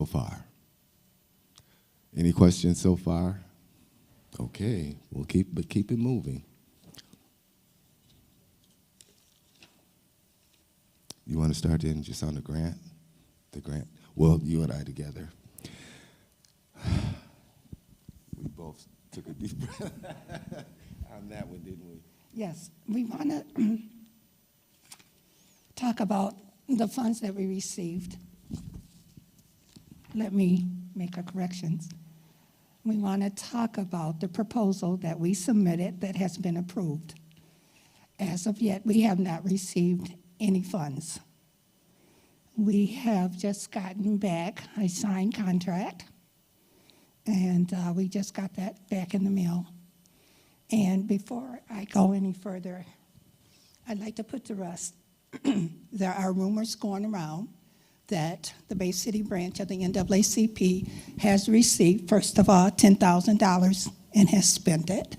so far? Any questions so far? Okay, we'll keep it moving. You want to start in just on the grant? The grant? Well, you and I together. We both took a deep breath on that one, didn't we? Yes, we want to talk about the funds that we received. Let me make a correction. We want to talk about the proposal that we submitted that has been approved. As of yet, we have not received any funds. We have just gotten back a signed contract, and we just got that back in the mail. And before I go any further, I'd like to put to rest, there are rumors going around that the Bay City branch of the NAACP has received, first of all, $10,000 and has spent it.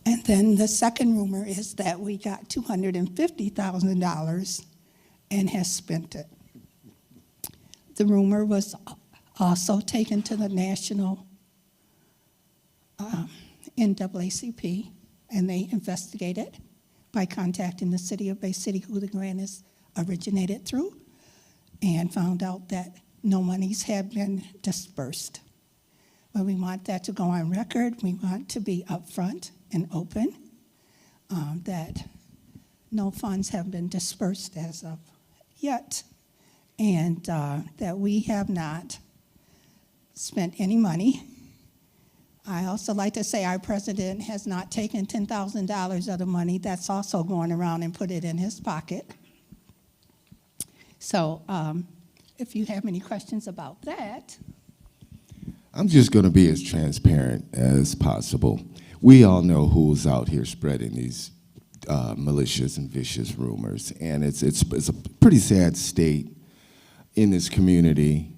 And then the second rumor is that we got $250,000 and has spent it. The rumor was also taken to the national NAACP, and they investigated by contacting the city of Bay City, who the grant is originated through, and found out that no monies have been dispersed. But we want that to go on record. We want to be upfront and open that no funds have been dispersed as of yet, and that we have not spent any money. I also like to say our president has not taken $10,000 of the money that's also going around and put it in his pocket. So if you have any questions about that. I'm just going to be as transparent as possible. We all know who's out here spreading these malicious and vicious rumors, and it's a pretty sad state in this community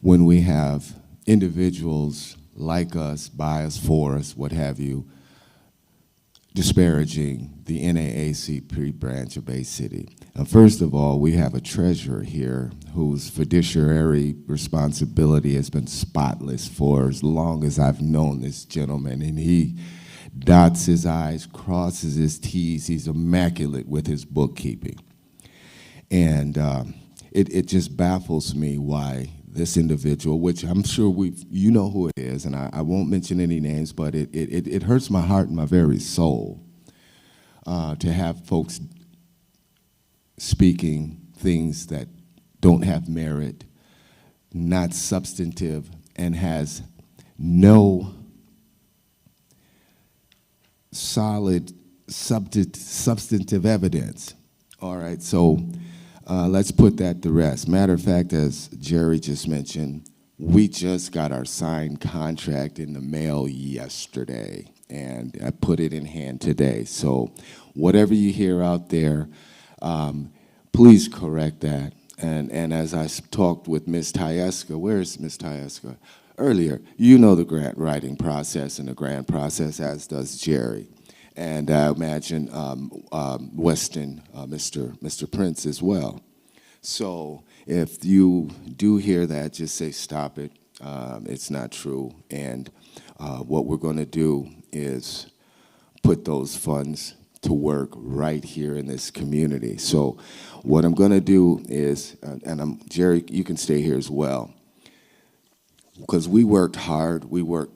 when we have individuals like us, by us, for us, what have you, disparaging the NAACP branch of Bay City. And first of all, we have a treasurer here whose fiduciary responsibility has been spotless for as long as I've known this gentleman, and he dots his I's, crosses his T's. He's immaculate with his bookkeeping. And it just baffles me why this individual, which I'm sure you know who it is, and I won't mention any names, but it hurts my heart and my very soul to have folks speaking things that don't have merit, not substantive, and has no solid substantive evidence. All right, so let's put that to rest. Matter of fact, as Jerry just mentioned, we just got our signed contract in the mail yesterday, and I put it in hand today. So whatever you hear out there, please correct that. And as I talked with Ms. Tyeska, where's Ms. Tyeska? Earlier, you know the grant writing process and the grant process, as does Jerry. And I imagine Weston, Mr. Prince as well. So if you do hear that, just say stop it. It's not true. And what we're going to do is put those funds to work right here in this community. So what I'm going to do is, Jerry, you can stay here as well, because we worked hard, we worked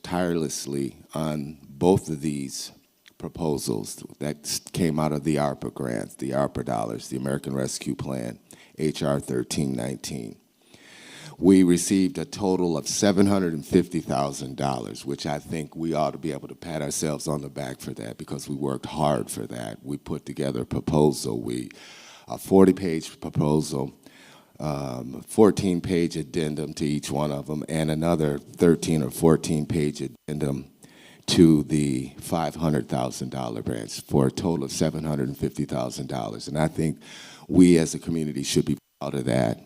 tirelessly on both of these proposals that came out of the ARPA grants, the ARPA dollars, the American Rescue Plan, HR 1319. We received a total of $750,000, which I think we ought to be able to pat ourselves on the back for that, because we worked hard for that. We put together a proposal, a 40-page proposal, 14-page addendum to each one of them, and another 13 or 14-page addendum to the $500,000 branch, for a total of $750,000. And I think we as a community should be proud of that.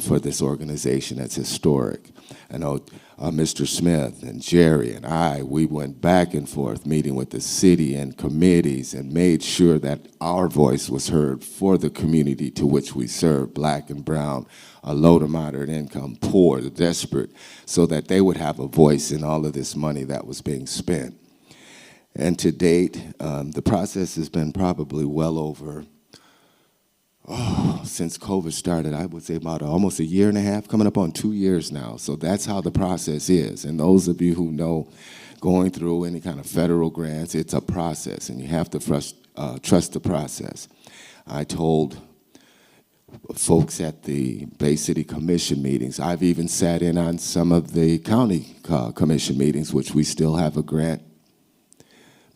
for this organization that's historic. I know Mr. Smith and Jerry and we went back and forth meeting with the city and committees and made sure that our voice was heard for the community to which we serve, black and brown, low to moderate income, poor, the desperate, so that they would have a voice in all of this money that was being spent. And to date, the process has been probably well over, since COVID started, I would say about almost a year and a half, coming up on 2 years now. So that's how the process is. And those of you who know, going through any kind of federal grants, it's a process, and you have to trust the process. I told folks at the Bay City Commission meetings, I've even sat in on some of the county commission meetings, which we still have a grant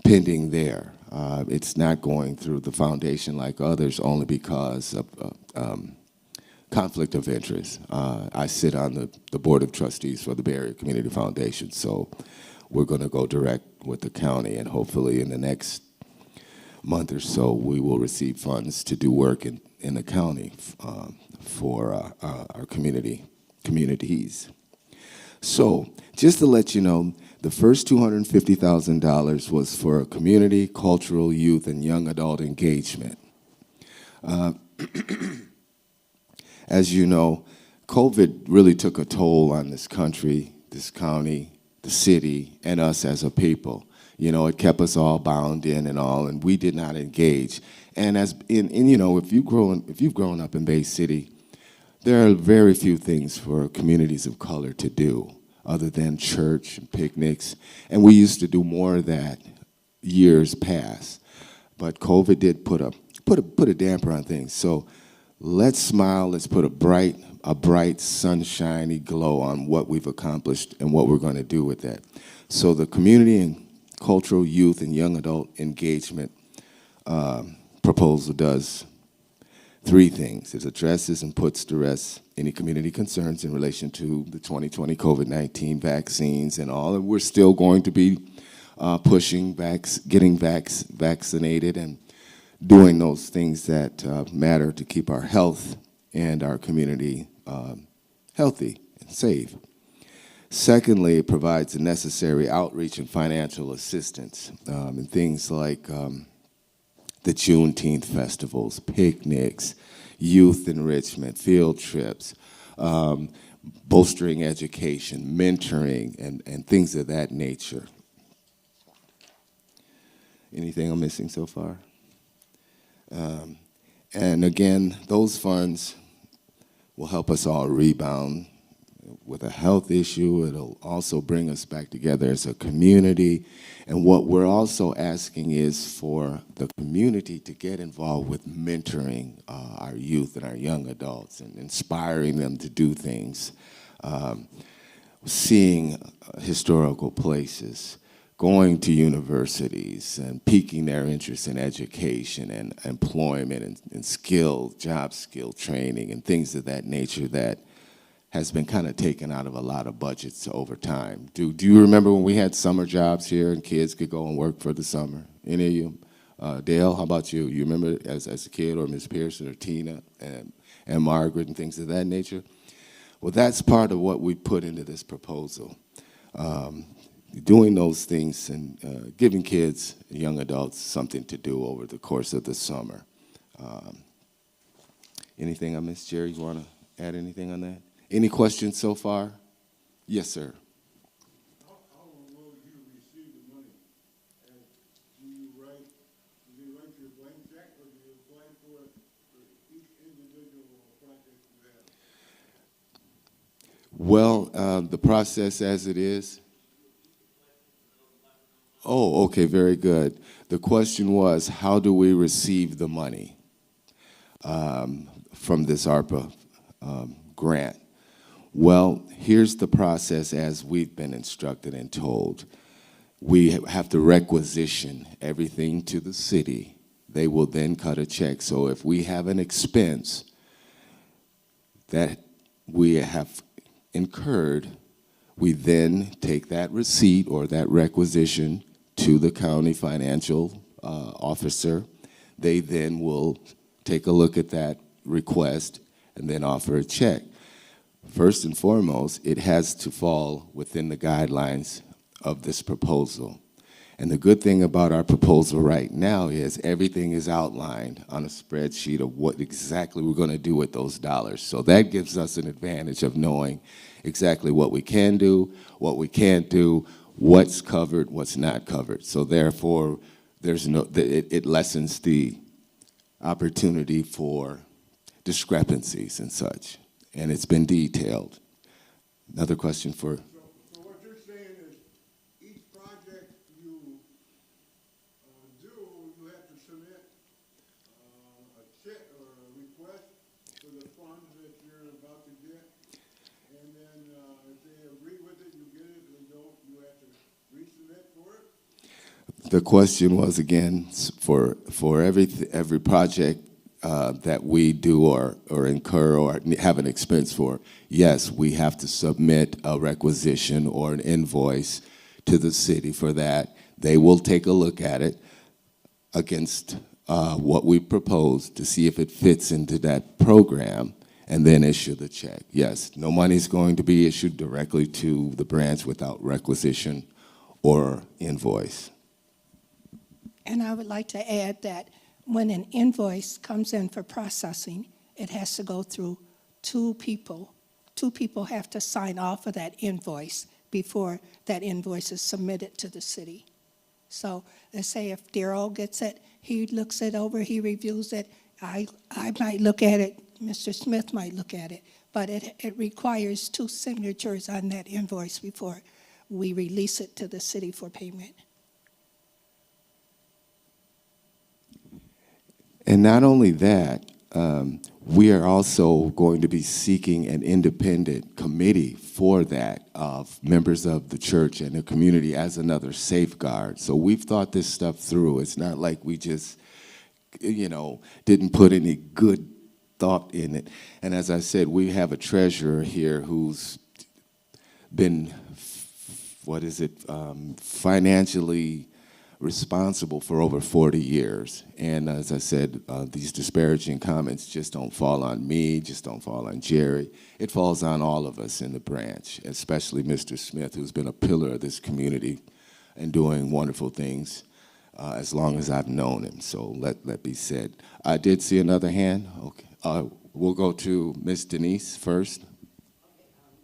pending there. It's not going through the foundation like others only because of conflict of interest. I sit on the board of trustees for the Bay Area Community Foundation, so we're going to go direct with the county, and hopefully in the next month or so we will receive funds to do work in the county for our communities. So just to let you know, the first $250,000 was for community, cultural, youth, and young adult engagement. As you know, COVID really took a toll on this country, this county, the city, and us as a people. You know, it kept us all bound in and all, and we did not engage. And you know, if you've grown up in Bay City, there are very few things for communities of color to do other than church and picnics. And we used to do more of that years past. But COVID did put a damper on things. So let's smile, let's put a bright, sunshiny glow on what we've accomplished and what we're going to do with that. So the community and cultural, youth, and young adult engagement proposal does three things. It addresses and puts to rest any community concerns in relation to the 2020 COVID-19 vaccines and all. And we're still going to be pushing getting vaccinated and doing those things that matter to keep our health and our community healthy and safe. Secondly, it provides the necessary outreach and financial assistance in things like the Juneteenth festivals, picnics, youth enrichment, field trips, bolstering education, mentoring, and things of that nature. Anything I'm missing so far? And again, those funds will help us all rebound with a health issue. It'll also bring us back together as a community. And what we're also asking is for the community to get involved with mentoring our youth and our young adults and inspiring them to do things, seeing historical places, going to universities and piquing their interest in education and employment and job skill training and things of that nature that has been kind of taken out of a lot of budgets over time. Do you remember when we had summer jobs here and kids could go and work for the summer? Any of you? Dale, how about you? You remember as a kid, or Ms. Pearson or Tina and Margaret and things of that nature? Well, that's part of what we put into this proposal. Doing those things and giving kids and young adults something to do over the course of the summer. Anything I missed, Jerry? You want to add anything on that? Any questions so far? Yes, sir. How will you receive the money? And do you write your blank check, or do you apply for it for each individual project you have? Well, the process as it is. Oh, okay, very good. The question was, how do we receive the money from this ARPA grant? Well, here's the process as we've been instructed and told. We have to requisition everything to the city. They will then cut a check. So if we have an expense that we have incurred, we then take that receipt or that requisition to the county financial officer. They then will take a look at that request, and then offer a check. First and foremost, it has to fall within the guidelines of this proposal. And the good thing about our proposal right now is everything is outlined on a spreadsheet of what exactly we're going to do with those dollars. So that gives us an advantage of knowing exactly what we can do, what we can't do, what's covered, what's not covered. So therefore, it lessens the opportunity for discrepancies and such. And it's been detailed. Another question for... So what you're saying is each project you do, you have to submit a check or a request for the funds that you're about to get, and then if they agree with it, you get it. If they don't, you have to resubmit for it? The question was, again, for every project that we do or incur or have an expense for, yes, we have to submit a requisition or an invoice to the city for that. They will take a look at it against what we propose to see if it fits into that program and then issue the check. Yes, no money is going to be issued directly to the branch without requisition or invoice. And I would like to add that when an invoice comes in for processing, it has to go through two people. Two people have to sign off of that invoice before that invoice is submitted to the city. So let's say if Darryl gets it, he looks it over, he reviews it. I might look at it, Mr. Smith might look at it, but it requires two signatures on that invoice before we release it to the city for payment. And not only that, we are also going to be seeking an independent committee for that of members of the church and the community as another safeguard. So we've thought this stuff through. It's not like we just, didn't put any good thought in it. And as I said, we have a treasurer here who's been, financially responsible for over 40 years. And as I said, these disparaging comments just don't fall on me, just don't fall on Jerry. It falls on all of us in the branch, especially Mr. Smith, who's been a pillar of this community and doing wonderful things as long as I've known him. So let be said. I did see another hand. Okay, we'll go to Ms. Denise first.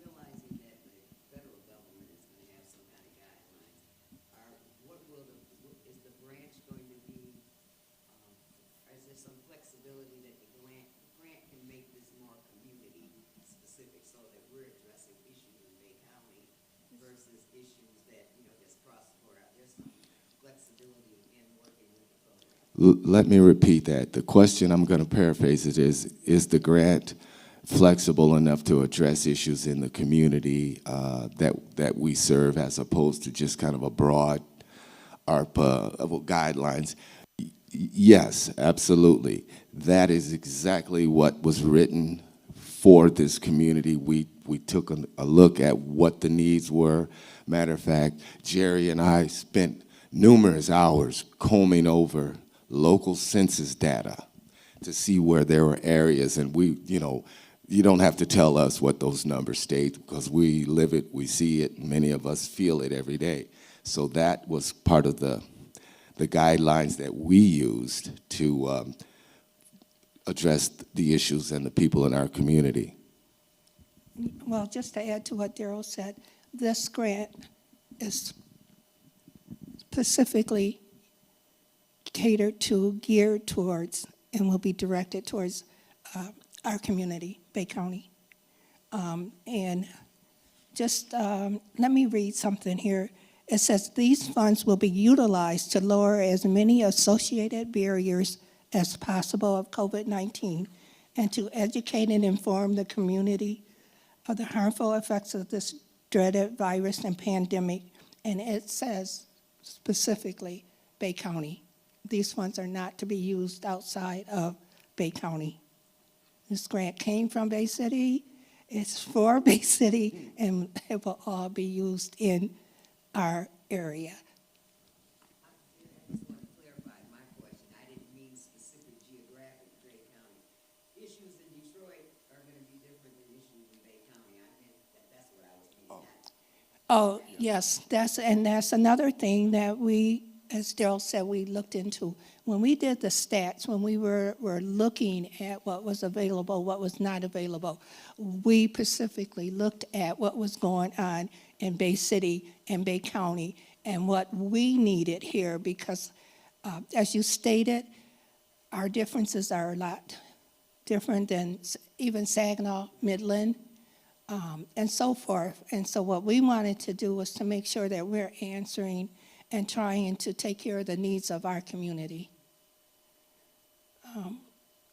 Realizing that the federal government is going to have some kind of guidelines, is the branch going to be, is there some flexibility that the grant can make this more community specific so that we're addressing issues in Bay County versus issues that, just cross the border? There's some flexibility in working with the program. Let me repeat that. The question, I'm going to paraphrase it, is the grant flexible enough to address issues in the community that we serve as opposed to just kind of a broad ARPA guidelines? Yes, absolutely. That is exactly what was written for this community. We took a look at what the needs were. Matter of fact, Jerry and I spent numerous hours combing over local census data to see where there were areas, and you don't have to tell us what those numbers state because we live it, we see it, and many of us feel it every day. So that was part of the guidelines that we used to address the issues and the people in our community. Well, just to add to what Darryl said, this grant is specifically geared towards, and will be directed towards our community, Bay County. And just let me read something here. It says, these funds will be utilized to lower as many associated barriers as possible of COVID-19 and to educate and inform the community of the harmful effects of this dreaded virus and pandemic. And it says specifically Bay County. These funds are not to be used outside of Bay County. This grant came from Bay City, it's for Bay City, and it will all be used in our area. I just want to clarify my question. I didn't mean specific geographic Bay County. Issues in Detroit are going Oh, yes, that's another thing that we, as Daryl said, we looked into. When we did the stats, when we were looking at what was available, what was not available, we specifically looked at what was going on in Bay City and Bay County and what we needed here because, as you stated, our differences are a lot different than even Saginaw, Midland, and so forth. And so what we wanted to do was to make sure that we're answering and trying to take care of the needs of our community.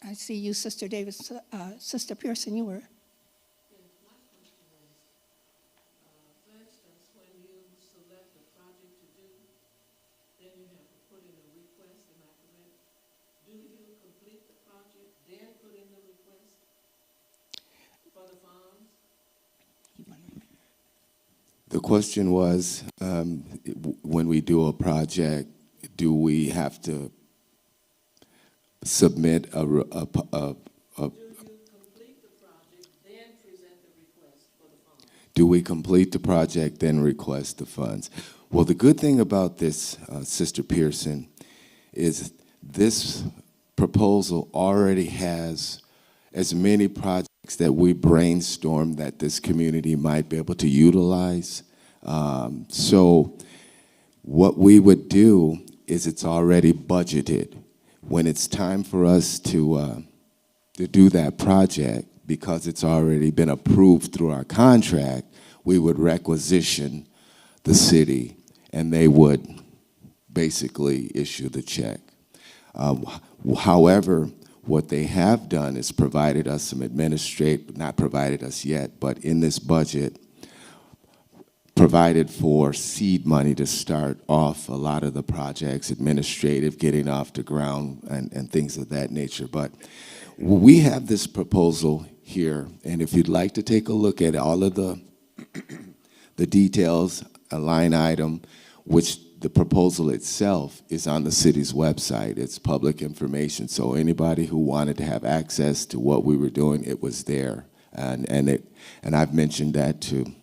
I see you, Sister Davis. Sister Pearson, you were. Yes, my question is, for instance, when you select a project to do, then you have to put in a request, am I correct? Do you complete the project, then put in the request for the funds? The question was, when we do a project, do we have to submit Do you complete the project, then present the request for the funds? do we complete the project, then request the funds? Well, the good thing about this, Sister Pearson, is this proposal already has as many projects that we brainstormed that this community might be able to utilize. So what we would do is it's already budgeted. When it's time for us to do that project, because it's already been approved through our contract, we would requisition the city and they would basically issue the check. However, what they have done is provided us some not provided us yet, but in this budget, provided for seed money to start off a lot of the projects, administrative, getting off the ground, and things of that nature. But we have this proposal here, and if you'd like to take a look at all of the details, a line item, which the proposal itself is on the city's website. It's public information, so anybody who wanted to have access to what we were doing, it was there. And I've mentioned that to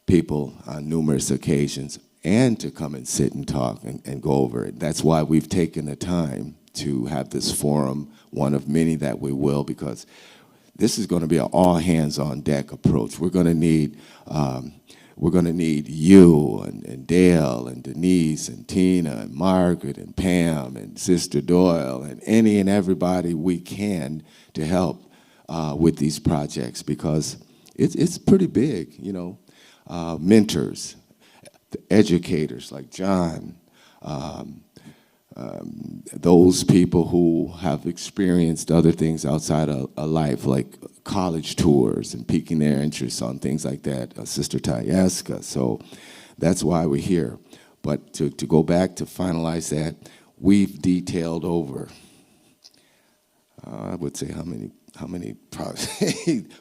people on numerous occasions, and to come and sit and talk and go over it. That's why we've taken the time to have this forum, one of many that we will, because this is going to be an all-hands-on-deck approach. We're going to need you and Dale and Denise and Tina and Margaret and Pam and Sister Doyle and any and everybody we can to help with these projects, because it's pretty big, you know. Mentors, educators like John, those people who have experienced other things outside of life, like college tours and piquing their interest on things like that, Sister Tyeska. So that's why we're here. But to go back to finalize that, we've detailed over, I would say how many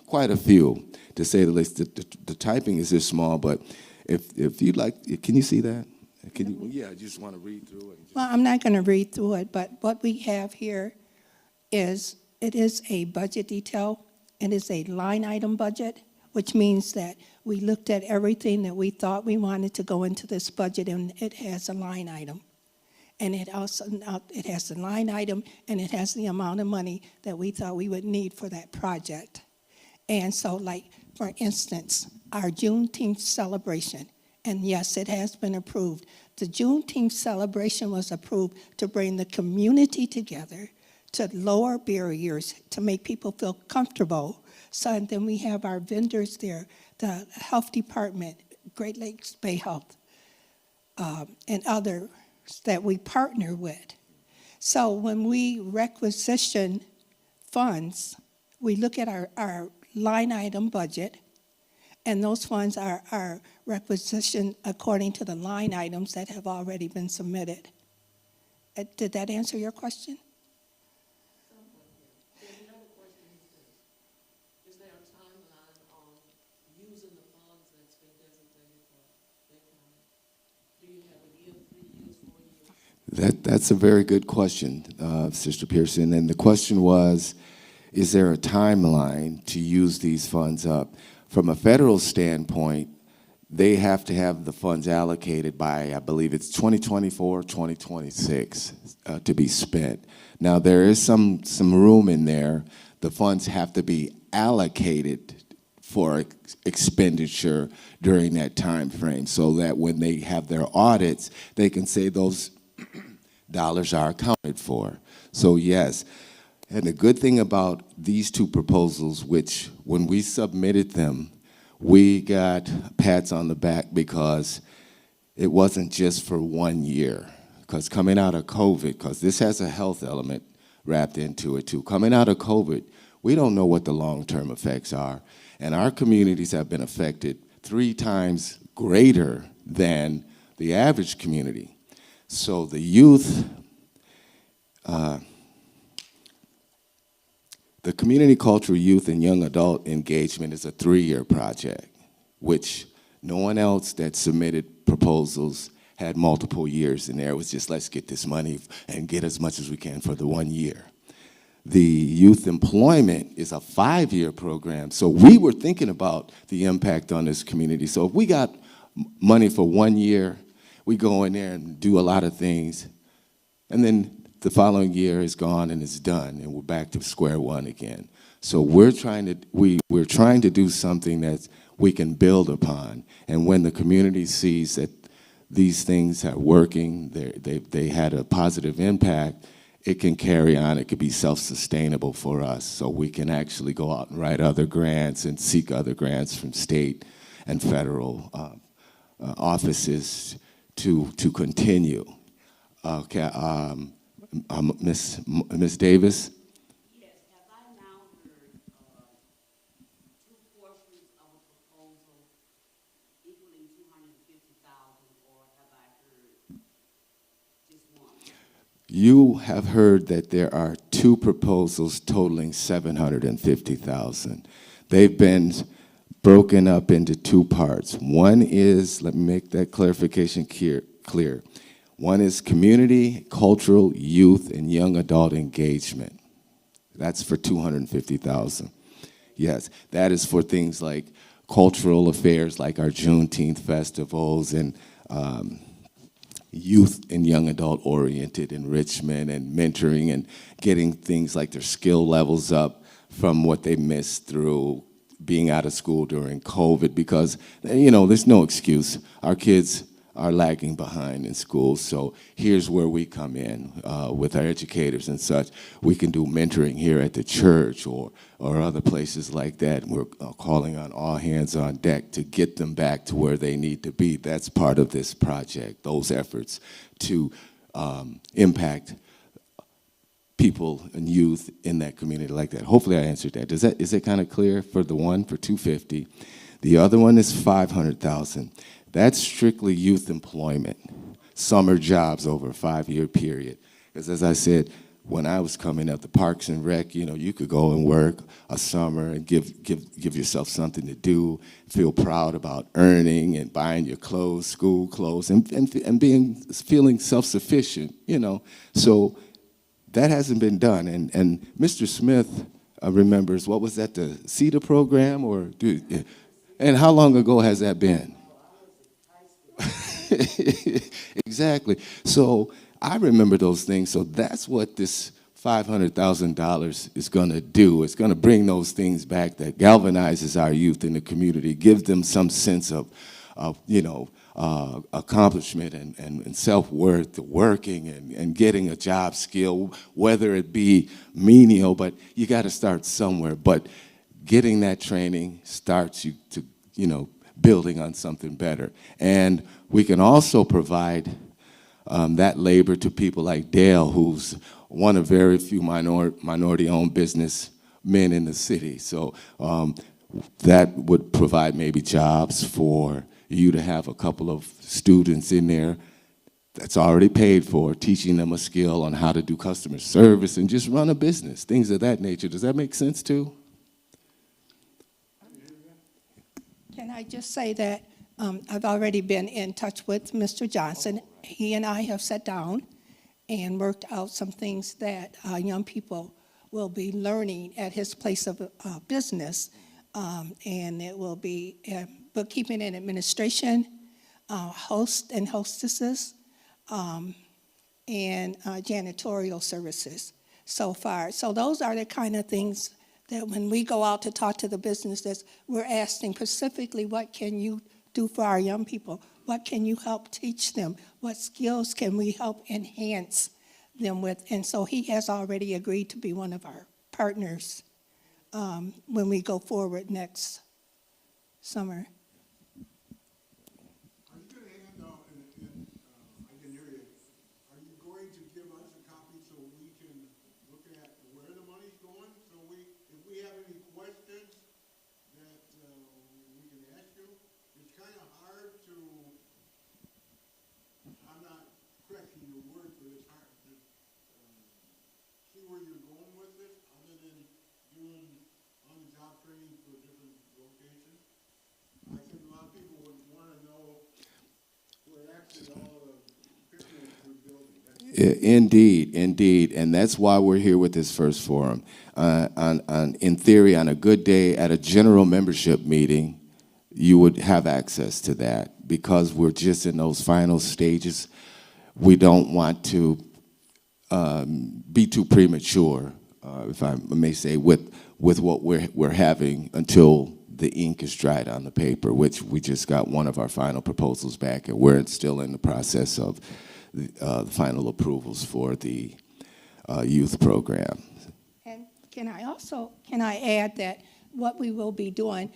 quite a few, to say the least. The typing is this small, but if you'd like, can you see that? Can you? Yeah, you just want to read through it. Well, I'm not going to read through it, but what we have here is, it is a budget detail. It is a line item budget, which means that we looked at everything that we thought we wanted to go into this budget, and it has a line item. And it also, it has the line item, and it has the amount of money that we thought we would need for that project. And so, like, for instance, our Juneteenth celebration, and yes, it has been approved. The Juneteenth celebration was approved to bring the community together, to lower barriers, to make people feel comfortable. So then we have our vendors there, the health department, Great Lakes Bay Health, and others that we partner with. So when we requisition funds, we look at our line item budget, and those funds are requisitioned according to the line items that have already been submitted. Did that answer your question? Somewhat, yeah. Then another question is this: is there a timeline on using the funds that's been designated for Bay County? Do you have a year, 3 years, 4 years? That's a very good question, Sister Pearson. And the question was, is there a timeline to use these funds up? From a federal standpoint, they have to have the funds allocated by, I believe it's 2024, 2026 to be spent. Now, there is some room in there. The funds have to be allocated for expenditure during that time frame so that when they have their audits, they can say those dollars are accounted for. So yes, and the good thing about these two proposals, which when we submitted them, we got pats on the back because it wasn't just for 1 year. Because coming out of COVID, because this has a health element wrapped into it too. Coming out of COVID, we don't know what the long-term effects are. And our communities have been affected 3 times greater than the average community. So the youth, the community cultural youth and young adult engagement is a 3-year project, which no one else that submitted proposals had multiple years in there. It was just, let's get this money and get as much as we can for the 1 year. The youth employment is a 5-year program. So we were thinking about the impact on this community. So if we got money for 1 year, we go in there and do a lot of things, and then the following year is gone and it's done, and we're back to square one again. So we're trying to do something that we can build upon, and when the community sees that these things are working, they had a positive impact, it can carry on. It could be self-sustainable for us, so we can actually go out and write other grants and seek other grants from state and federal offices to continue. Okay, Ms. Davis? Yes, have I now heard, 2 portions of a proposal equaling 250,000, or have I heard just one? You have heard that there are 2 proposals totaling 750,000. They've been broken up into 2 parts. One is, let me make that clarification clear. One is community, cultural, youth, and young adult engagement. That's for 250,000. Yes, that is for things like cultural affairs like our Juneteenth festivals and youth and young adult oriented enrichment and mentoring and getting things like their skill levels up from what they missed through being out of school during COVID, because, you know, there's no excuse. Our kids are lagging behind in school, so here's where we come in with our educators and such. We can do mentoring here at the church or other places like that. We're calling on all hands on deck to get them back to where they need to be. That's part of this project, those efforts to impact people and youth in that community like that. Hopefully I answered that. Is it kind of clear for the one for 250? The other one is 500,000. That's strictly youth employment, summer jobs over a 5-year period. Because as I said, when I was coming up, the Parks and Rec, you know, you could go and work a summer and give yourself something to do, feel proud about earning and buying your clothes, school clothes, and feeling self-sufficient, you know. So that hasn't been done. And Mr. Smith remembers, what was that, the CETA program? And how long ago has that been? Exactly. So I remember those things. So that's what this $500,000 is going to do. It's going to bring those things back that galvanizes our youth in the community, gives them some sense of you know, accomplishment and self-worth, working and getting a job skill, whether it be menial, but you got to start somewhere. But getting that training starts you to, you know, building on something better. And we can also provide that labor to people like Dale, who's one of very few minority-owned businessmen in the city. So that would provide maybe jobs for you to have a couple of students in there that's already paid for, teaching them a skill on how to do customer service and just run a business, things of that nature. Does that make sense too? Can I just say that I've already been in touch with Mr. Johnson. He and I have sat down and worked out some things that young people will be learning at his place of business, and it will be bookkeeping and administration, host and hostesses, and janitorial services so far. So those are the kind of things that when we go out to talk to the businesses, we're asking specifically, what can you do for our young people? What can you help teach them? What skills can we help enhance them with? And so he has already agreed to be one of our partners when we go forward next summer. Are you gonna hand out, I can hear you, are you going to give us a copy so we can look at where the money's going? So if we have any questions that, we can ask you? It's kinda hard to, I'm not correcting your word, but it's hard to, see where you're going with this, other than doing on-the-job training for different locations. I think a lot of people would wanna know where actually all the pyramids we're building. Indeed, and that's why we're here with this first forum. In theory, on a good day at a general membership meeting, you would have access to that. Because we're just in those final stages, we don't want to be too premature, if I may say, with what we're having until the ink is dried on the paper, which we just got one of our final proposals back, and we're still in the process of the final approvals for the youth program. And can I add that what we will be doing,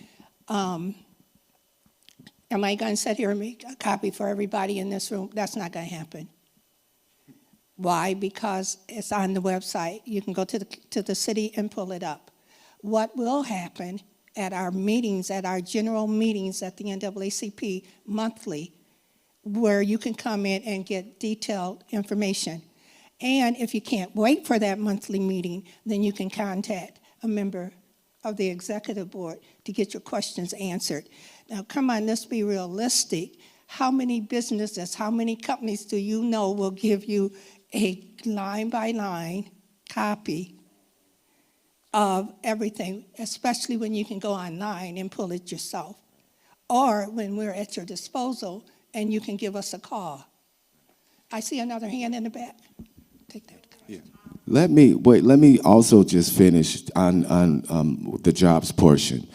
am I going to sit here and make a copy for everybody in this room? That's not going to happen. Why? Because it's on the website. You can go to the city and pull it up. What will happen at our meetings, at our general meetings at the NAACP monthly, where you can come in and get detailed information. And if you can't wait for that monthly meeting, then you can contact a member of the executive board to get your questions answered. Now, come on, let's be realistic. How many businesses, how many companies do you know will give you a line-by-line copy of everything, especially when you can go online and pull it yourself, or when we're at your disposal and you can give us a call? I see another hand in the back. Take that. Yeah. Let me also just finish on the jobs portion.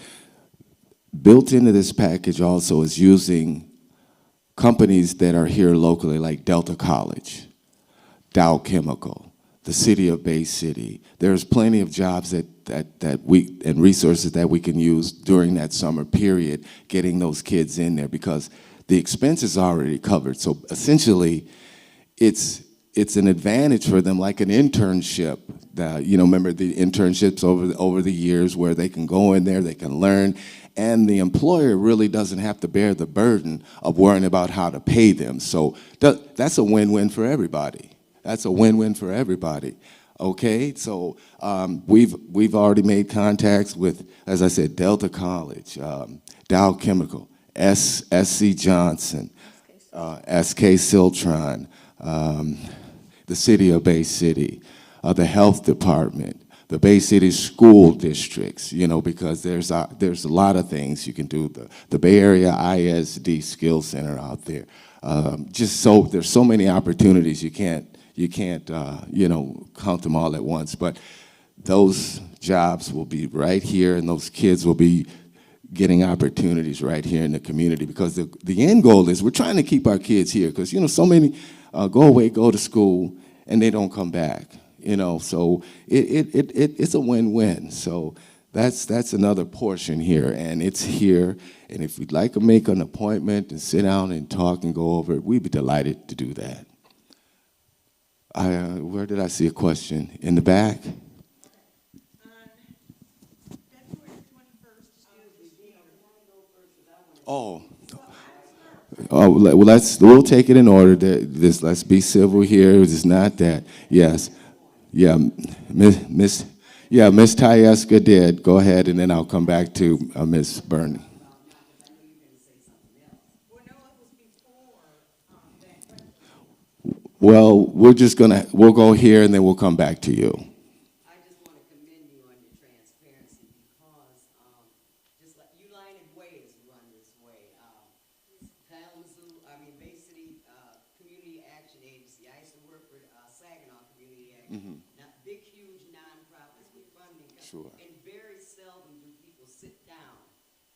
Built into this package also is using companies that are here locally, like Delta College, Dow Chemical, the city of Bay City. There's plenty of jobs that we, and resources that we can use during that summer period, getting those kids in there, because the expense is already covered. So essentially, it's an advantage for them, like an internship. Remember the internships over the years where they can go in there, they can learn, and the employer really doesn't have to bear the burden of worrying about how to pay them. So that's a win-win for everybody. That's a win-win for everybody. Okay, so we've already made contacts with, as I said, Delta College, Dow Chemical, SC Johnson, SK Siltron, the city of Bay City, the health department, the Bay City school districts, because there's a lot of things you can do. The Bay Area ISD Skill Center out there. There's so many opportunities you can't count them all at once. But those jobs will be right here, and those kids will be getting opportunities right here in the community, because the end goal is we're trying to keep our kids here, because so many go away, go to school, and they don't come back. So it's a win-win. So that's another portion here, and it's here. And if you'd like to make an appointment and sit down and talk and go over it, we'd be delighted to do that. Where did I see a question? In the back? Oh, well, we'll take it in order. Let's be civil here. It's not that. Yes. Yeah, Miss Tyeska did. Go ahead, and then I'll come back to Miss Burney. Well, we'll go here, and then we'll come back to you. I just want to commend you on your transparency, because just like United Way is run this way, Sure. And very seldom do people sit down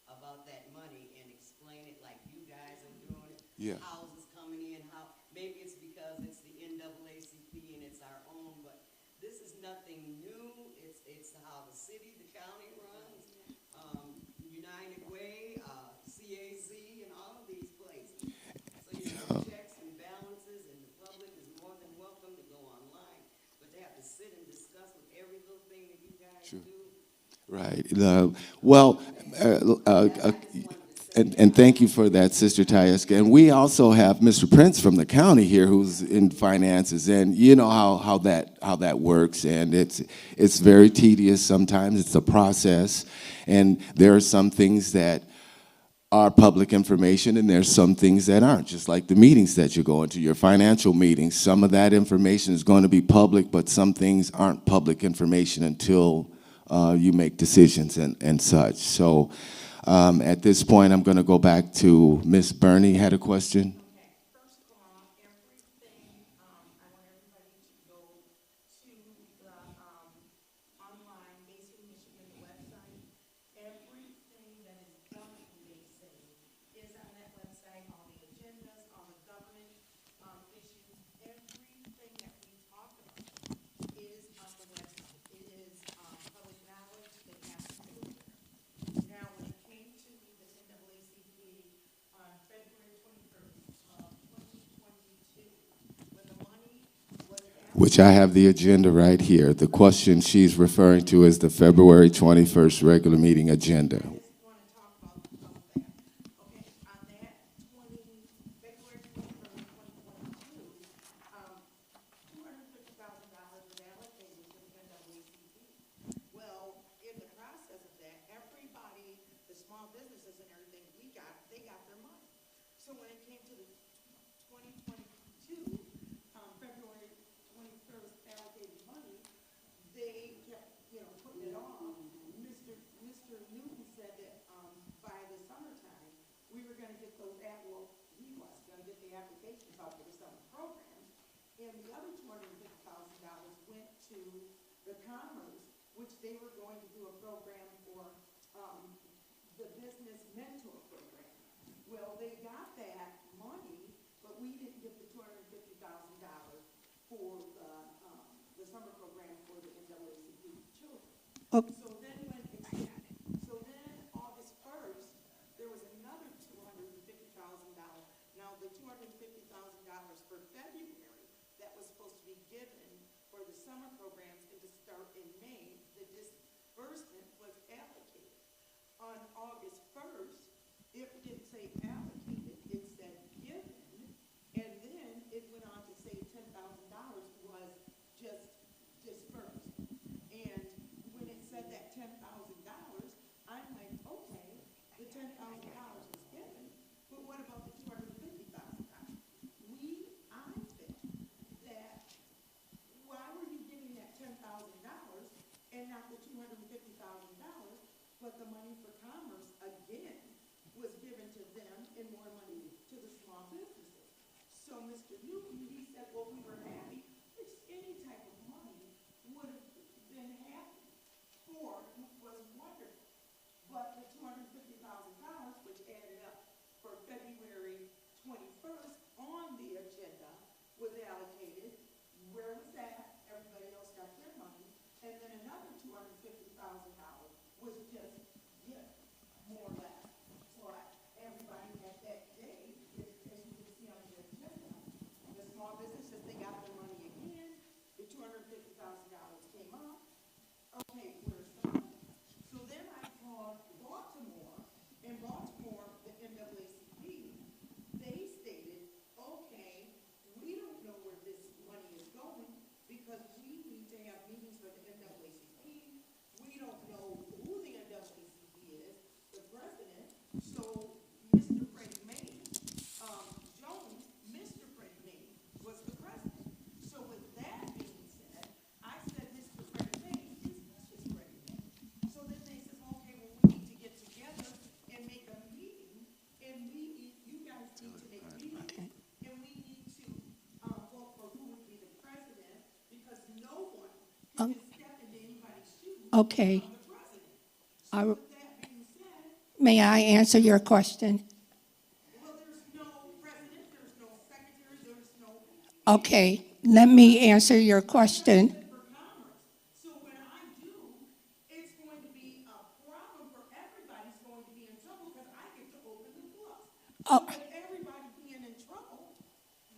about that money and explain it like you guys are doing it. Yeah. Houses coming in, maybe it's because it's the NAACP and it's our own, but this is nothing new. It's how the city, the county runs, United Way, CAZ, and all of these places. So, checks and balances, and the public is more than welcome to go online, but they have to sit and discuss with every little thing that you guys Sure. do. Right. Well, and thank you for that, Sister Tyeska. And we also have Mr. Prince from the county here, who's in finances, and you know how that works. And it's very tedious sometimes. It's a process, and there are some things that are public information, and there's some things that aren't, just like the meetings that you're going to, your financial meetings. Some of that information is going to be public, but some things aren't public information until you make decisions and such. So at this point, I'm going to go back to Miss Bernie had a question. Okay, first of all, everything, I want everybody to go to the, online Basing Michigan website. Everything that is government basing is on that website, all the agendas, all the government, issues, everything that we talk about is on the website. It is, public knowledge that has to be there. Now, when it came to the NAACP on February 21st of 2022, when the money was Which I have the agenda right here. The question she's referring to is the February 21st regular meeting agenda. I just want to talk about that. Okay, on that February 21st, 2022, $250,000 was allocated to the NAACP. Well, in the process of that, everybody, the small businesses and everything they got their money. So when it came to the 2022, February 21st allocated money, they kept, putting it off. Mr. Newton said that, by the summertime, we were gonna get those he was gonna get the applications out for the summer programs. And the other $250,000 went to the Commerce, which they were going to do a program for, the business mentor program. Well, they got that money, but we didn't get the $250,000 for the summer program for the NAACP children. Okay. So then August 1st, there was another $250,000. Now, the $250,000 for February that was supposed to be given for the summer programs and to start in May, the disbursement was allocated. On August 1st, it didn't say allocated, it said given, and then it went on to say $10,000 was just dispersed. And when it said that $10,000, I'm like, okay, the $10,000 was given, but what about the $250,000? I think that, why were you giving that $10,000 and not the $250,000, but the money for Commerce, again, was given to them and more money to the small businesses? So Mr. Newton, he said, well, we were happy, which any type of money would have been happy for, was wonderful. But the $250,000, which added up for February 21st on the agenda, was allocated. Where was that? Everybody else got their money. And then another $250,000 was just given, more or less. So everybody had that day, as you can see on the agenda, the small businesses, they got their money again. The $250,000 came up. Okay, where's the money? So then I called Baltimore, and Baltimore, the NAACP, they stated, okay, we don't know where this money is going because we need to have meetings for the NAACP. We don't know who the NAACP is, the president. So Mr. Freddie May, Jones, Mr. Freddie May was the president. So with that being said, I said, Mr. Freddie May, this is Mrs. Freddie Okay. from the president. I- So with that being said, May I answer your question? well, there's no president, there's no secretary, there's no Okay, let me answer your question. for commerce. So when I do, it's going to be a problem for everybody's going to be in trouble because I get to open the books. Oh. So with everybody being in trouble,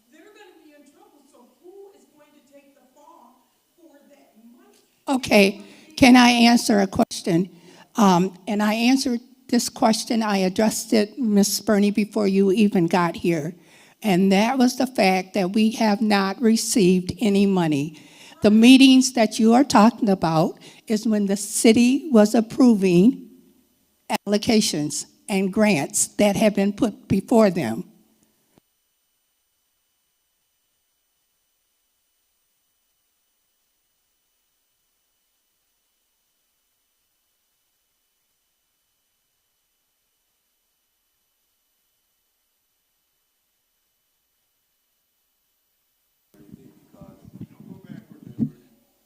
they're going to be in trouble. So who is going to take the fall for that money? Okay, can I answer a question? And I answered this question, I addressed it, Ms. Burney, before you even got here. And that was the fact that we have not received any money. The meetings that you are talking about is when the city was approving allocations and grants that have been put before them.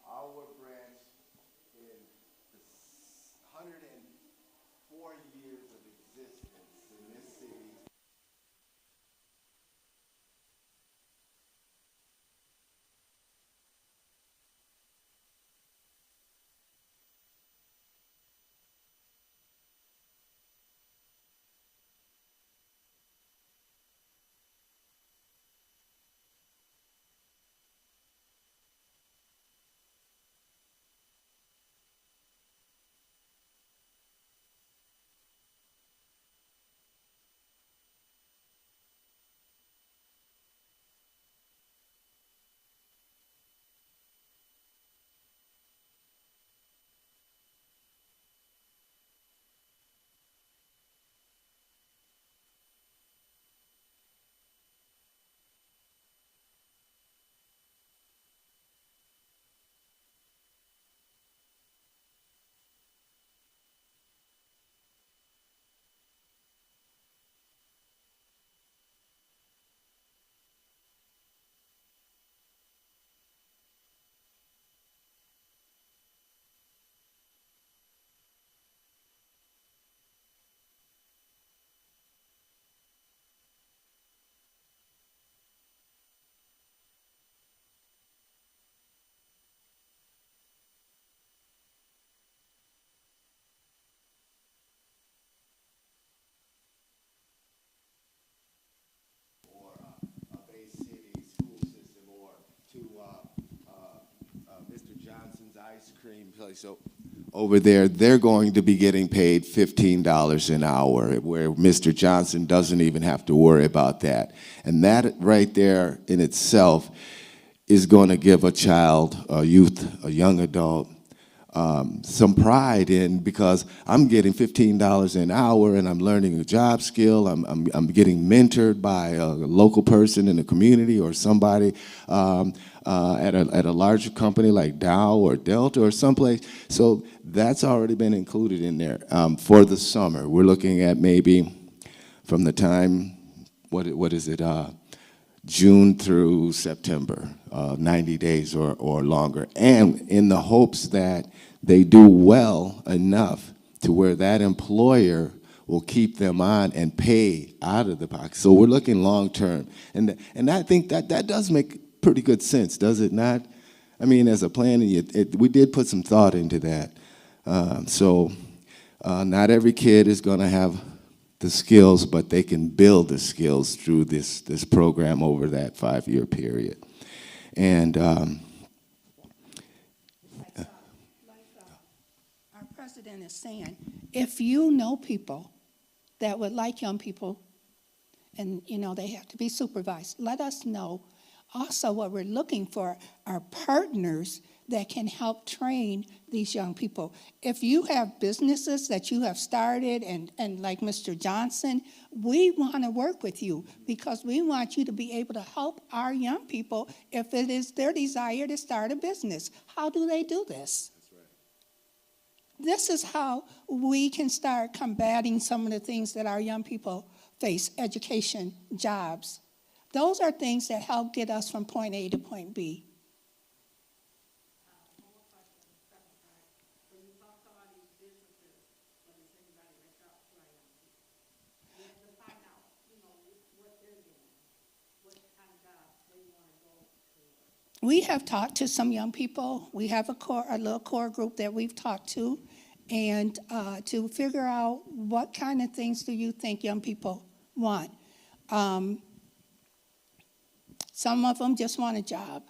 Our branch, in the 104 years of existence in this city, a Bay City school system, or to Mr. Johnson's ice cream place. So over there, they're going to be getting paid $15 an hour, where Mr. Johnson doesn't even have to worry about that. And that right there in itself is going to give a child, a youth, a young adult, some pride in, because I'm getting $15 an hour and I'm learning a job skill. I'm getting mentored by a local person in the community, or somebody at a larger company like Dow or Delta or someplace. So that's already been included in there for the summer. We're looking at maybe from the time, what is it? June through September, 90 days or longer, and in the hopes that they do well enough to where that employer will keep them on and pay out of the pocket. So we're looking long term, and I think that does make pretty good sense, does it not? I mean, as a plan, we did put some thought into that. So not every kid is going to have the skills, but they can build the skills through this program over that 5-year period. And Our president is saying, if you know people that would like young people, and they have to be supervised, let us know. Also, what we're looking for are partners that can help train these young people. If you have businesses that you have started, and like Mr. Johnson, we want to work with you, because we want you to be able to help our young people if it is their desire to start a business. How do they do this? That's right. This is how we can start combating some of the things that our young people face: education, jobs. Those are things that help get us from point A to point B. When you talk we have talked to some young people. We have a little core group that we've talked to, and to figure out what kind of things do you think young people want. Some of them just want a job.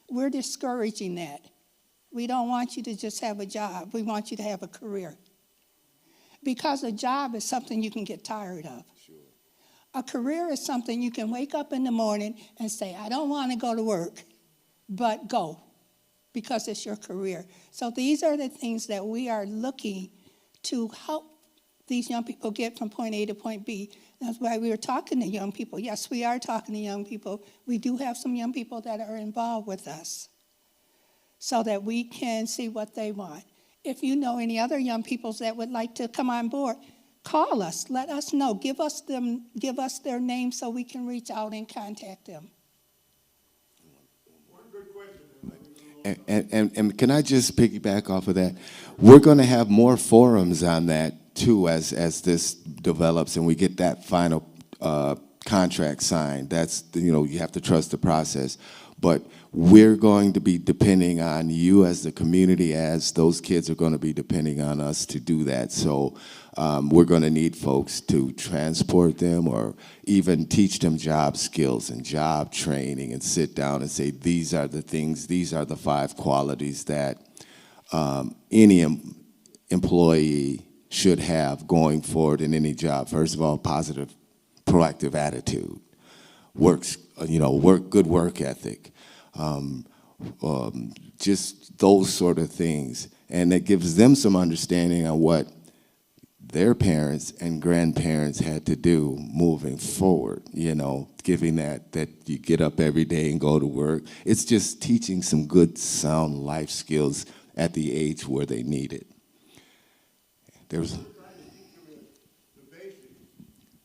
We're discouraging that. We don't want you to just have a job. We want you to have a career. Because a job is something you can get tired of. Sure. A career is something you can wake up in the morning and say, I don't want to go to work, but go, because it's your career. So these are the things that we are looking to help these young people get from point A to point B. That's why we were talking to young people. Yes, we are talking to young people. We do have some young people that are involved with us so that we can see what they want. If you know any other young people that would like to come on board, call us. Let us know. Give us their name so we can reach out and contact them. One good question. And can I just piggyback off of that? We're going to have more forums on that too as this develops and we get that final contract signed. That's, you have to trust the process. But we're going to be depending on you as the community, as those kids are going to be depending on us to do that. So we're going to need folks to transport them or even teach them job skills and job training and sit down and say, these are the things, these are the 5 qualities that any employee should have going forward in any job. First of all, positive, proactive attitude, good work ethic, just those sort of things. And it gives them some understanding on what their parents and grandparents had to do moving forward, giving that you get up every day and go to work. It's just teaching some good, sound life skills at the age where they need it. There's Trying to teach them the basics.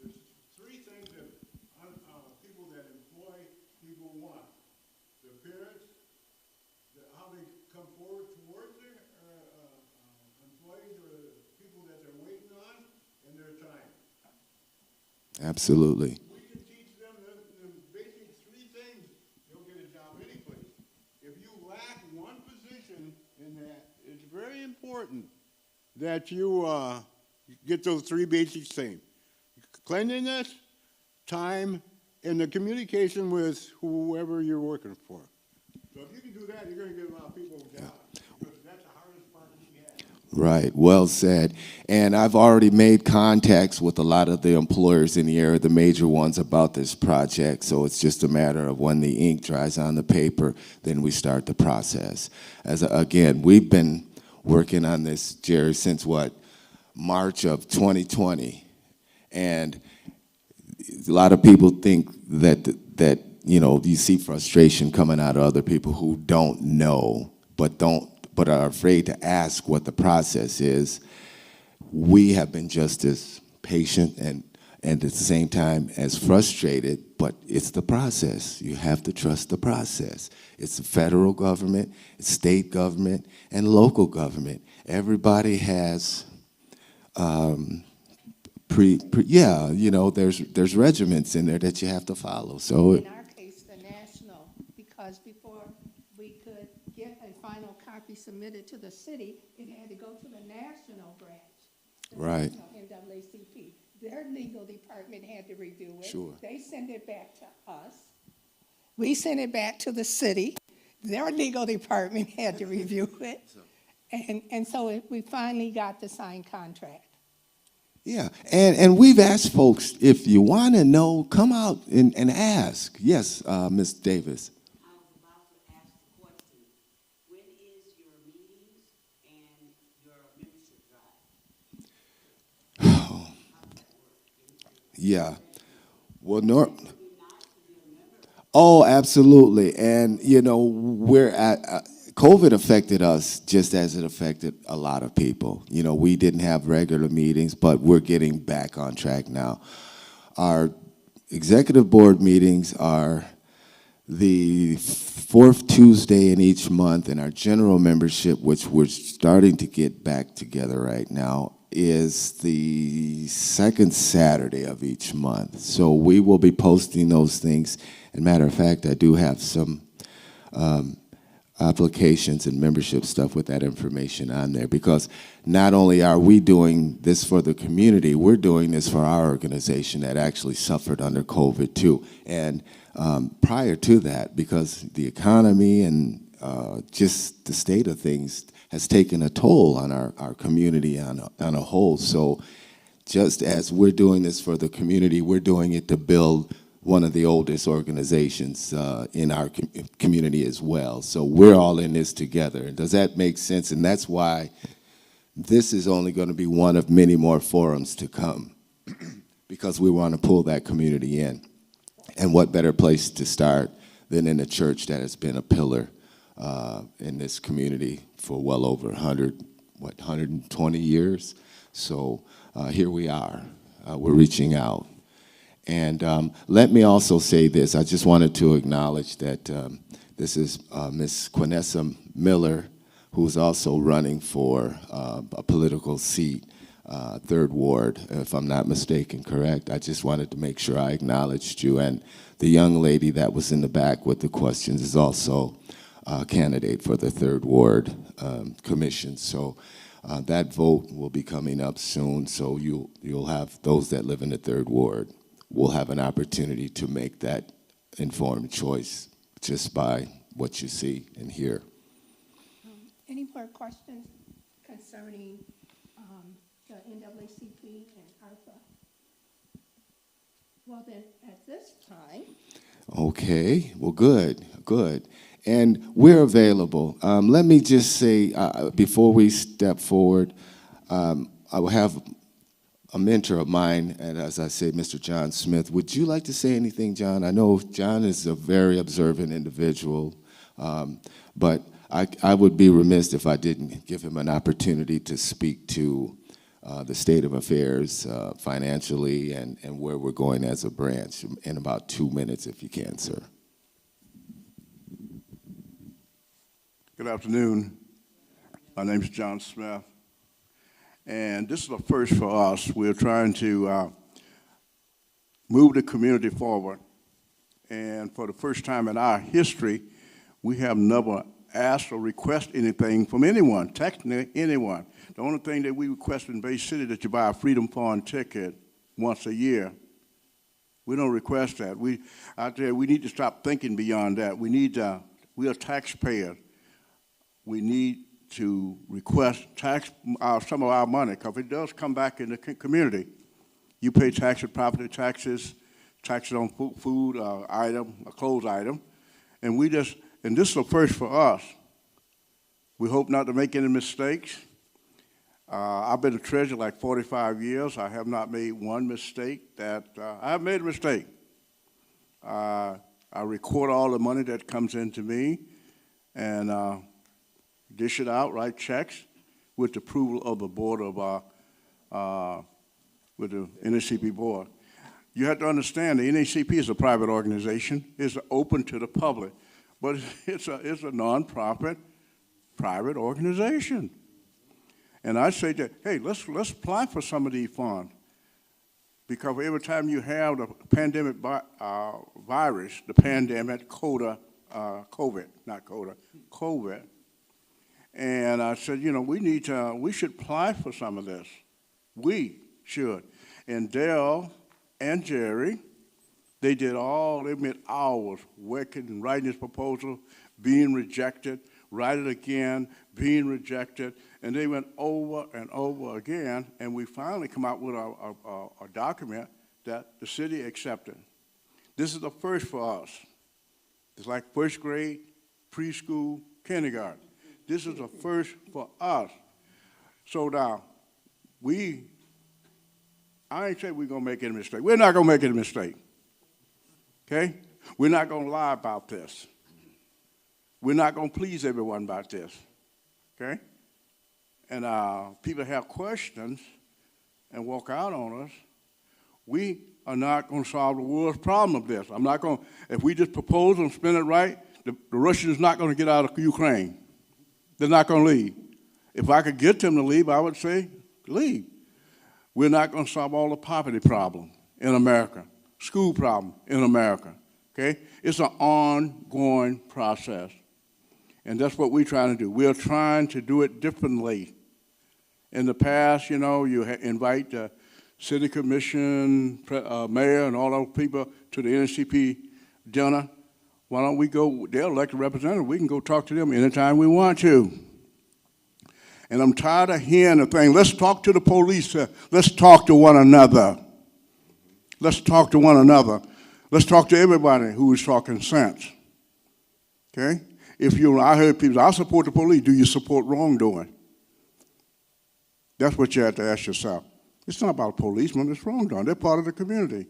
There's 3 things that people that employ people want: the appearance, how they come forward towards their employees or the people that they're waiting on, and their time. absolutely. We can teach them the basic 3 things. They'll get a job anyplace. If you lack one position in that, it's very important that you get those 3 basic things: cleanliness, time, and the communication with whoever you're working for. So if you can do that, you're going to get a lot of people a job, because that's the hardest part we have. Right, well said. And I've already made contacts with a lot of the employers in the area, the major ones, about this project. So it's just a matter of when the ink dries on the paper, then we start the process. Again, we've been working on this, Jerry, since March of 2020. And a lot of people think that you see frustration coming out of other people who don't know, but are afraid to ask what the process is. We have been just as patient and at the same time as frustrated, but it's the process. You have to trust the process. It's the federal government, it's state government, and local government. Everybody has there's regiments in there that you have to follow. So In our case, the national, because before we could get a final copy submitted to the city, it had to go to the national branch. Right. NAACP. Their legal department had to review it. Sure. They send it back to us. We send it back to the city. Their legal department had to review it. And so we finally got the signed contract. yeah, and we've asked folks, if you want to know, come out and ask. Yes, Ms. Davis. I was about to ask the question, when is your meetings and your membership drive? How does that work? Yeah. Well, oh, absolutely. And, we're at, COVID affected us just as it affected a lot of people. We didn't have regular meetings, but we're getting back on track now. Our executive board meetings are the 4th Tuesday in each month, and our general membership, which we're starting to get back together right now, is the 2nd Saturday of each month. So we will be posting those things. And matter of fact, I do have some applications and membership stuff with that information on there, because not only are we doing this for the community, we're doing this for our organization that actually suffered under COVID too. And prior to that, because the economy and just the state of things has taken a toll on our community on a whole. So just as we're doing this for the community, we're doing it to build one of the oldest organizations in our community as well. So we're all in this together. Does that make sense? And that's why this is only going to be one of many more forums to come, because we want to pull that community in. And what better place to start than in a church that has been a pillar in this community for well over 120 years. So here we are. We're reaching out. And let me also say this. I just wanted to acknowledge that this is Ms. Quinessa Miller, who's also running for a political seat, 3rd Ward, if I'm not mistaken, correct? I just wanted to make sure I acknowledged you. And the young lady that was in the back with the questions is also a candidate for the 3rd Ward Commission. So that vote will be coming up soon. So you'll have those that live in the 3rd Ward will have an opportunity to make that informed choice just by what you see and hear. Any more questions concerning the NAACP and ARPA? Well, then, at this time. Okay, well, good. And we're available. Let me just say, before we step forward, I will have a mentor of mine, and as I said, Mr. John Smith. Would you like to say anything, John? I know John is a very observant individual, but I would be remiss if I didn't give him an opportunity to speak to the state of affairs financially and where we're going as a branch in about 2 minutes, if you can, sir. Good afternoon. My name is John Smith, and this is a first for us. We're trying to move the community forward, and for the first time in our history, we have never asked or requested anything from anyone, technically anyone. The only thing that we request in Bay City that you buy a Freedom Fund ticket once a year. We don't request that. Out there, we need to stop thinking beyond that. We are taxpayers. We need to request some of our money, because it does come back in the community. You pay taxes, property taxes, taxes on food item, a clothes item, and this is the first for us. We hope not to make any mistakes. I've been a treasurer like 45 years. I have not made one mistake I have made a mistake. I record all the money that comes into me and dish it out, write checks with the approval of the board with the NAACP board. You have to understand the NAACP is a private organization. It's open to the public, but it's a non-profit private organization. And I say that, hey, let's apply for some of these funds, because every time you have the pandemic virus, the pandemic COVID, and I said, we should apply for some of this. We should. And Dale and Jerry, they made hours working and writing this proposal, being rejected, write it again, being rejected, and they went over and over again, and we finally come out with a document that the city accepted. This is the first for us. It's like first grade, preschool, kindergarten. This is the first for us. So now, I ain't saying we're going to make any mistake. We're not going to make any mistake, okay? We're not going to lie about this. We're not going to please everyone about this, okay? And people have questions and walk out on us. We are not going to solve the world's problem of this. I'm not going to, if we just propose and spin it right, the Russians are not going to get out of Ukraine. They're not going to leave. If I could get them to leave, I would say, leave. We're not going to solve all the poverty problem in America, school problem in America, okay? It's an ongoing process. And that's what we're trying to do. We're trying to do it differently. In the past, you know, you invite the city commission, mayor, and all those people to the NAACP dinner. Why don't we go, they're elected representatives, we can go talk to them anytime we want to. And I'm tired of hearing the thing, let's talk to the police, let's talk to one another. Let's talk to one another. Let's talk to everybody who is talking sense, okay? I heard people, I support the police, do you support wrongdoing? That's what you have to ask yourself. It's not about policemen, it's wrongdoing, they're part of the community.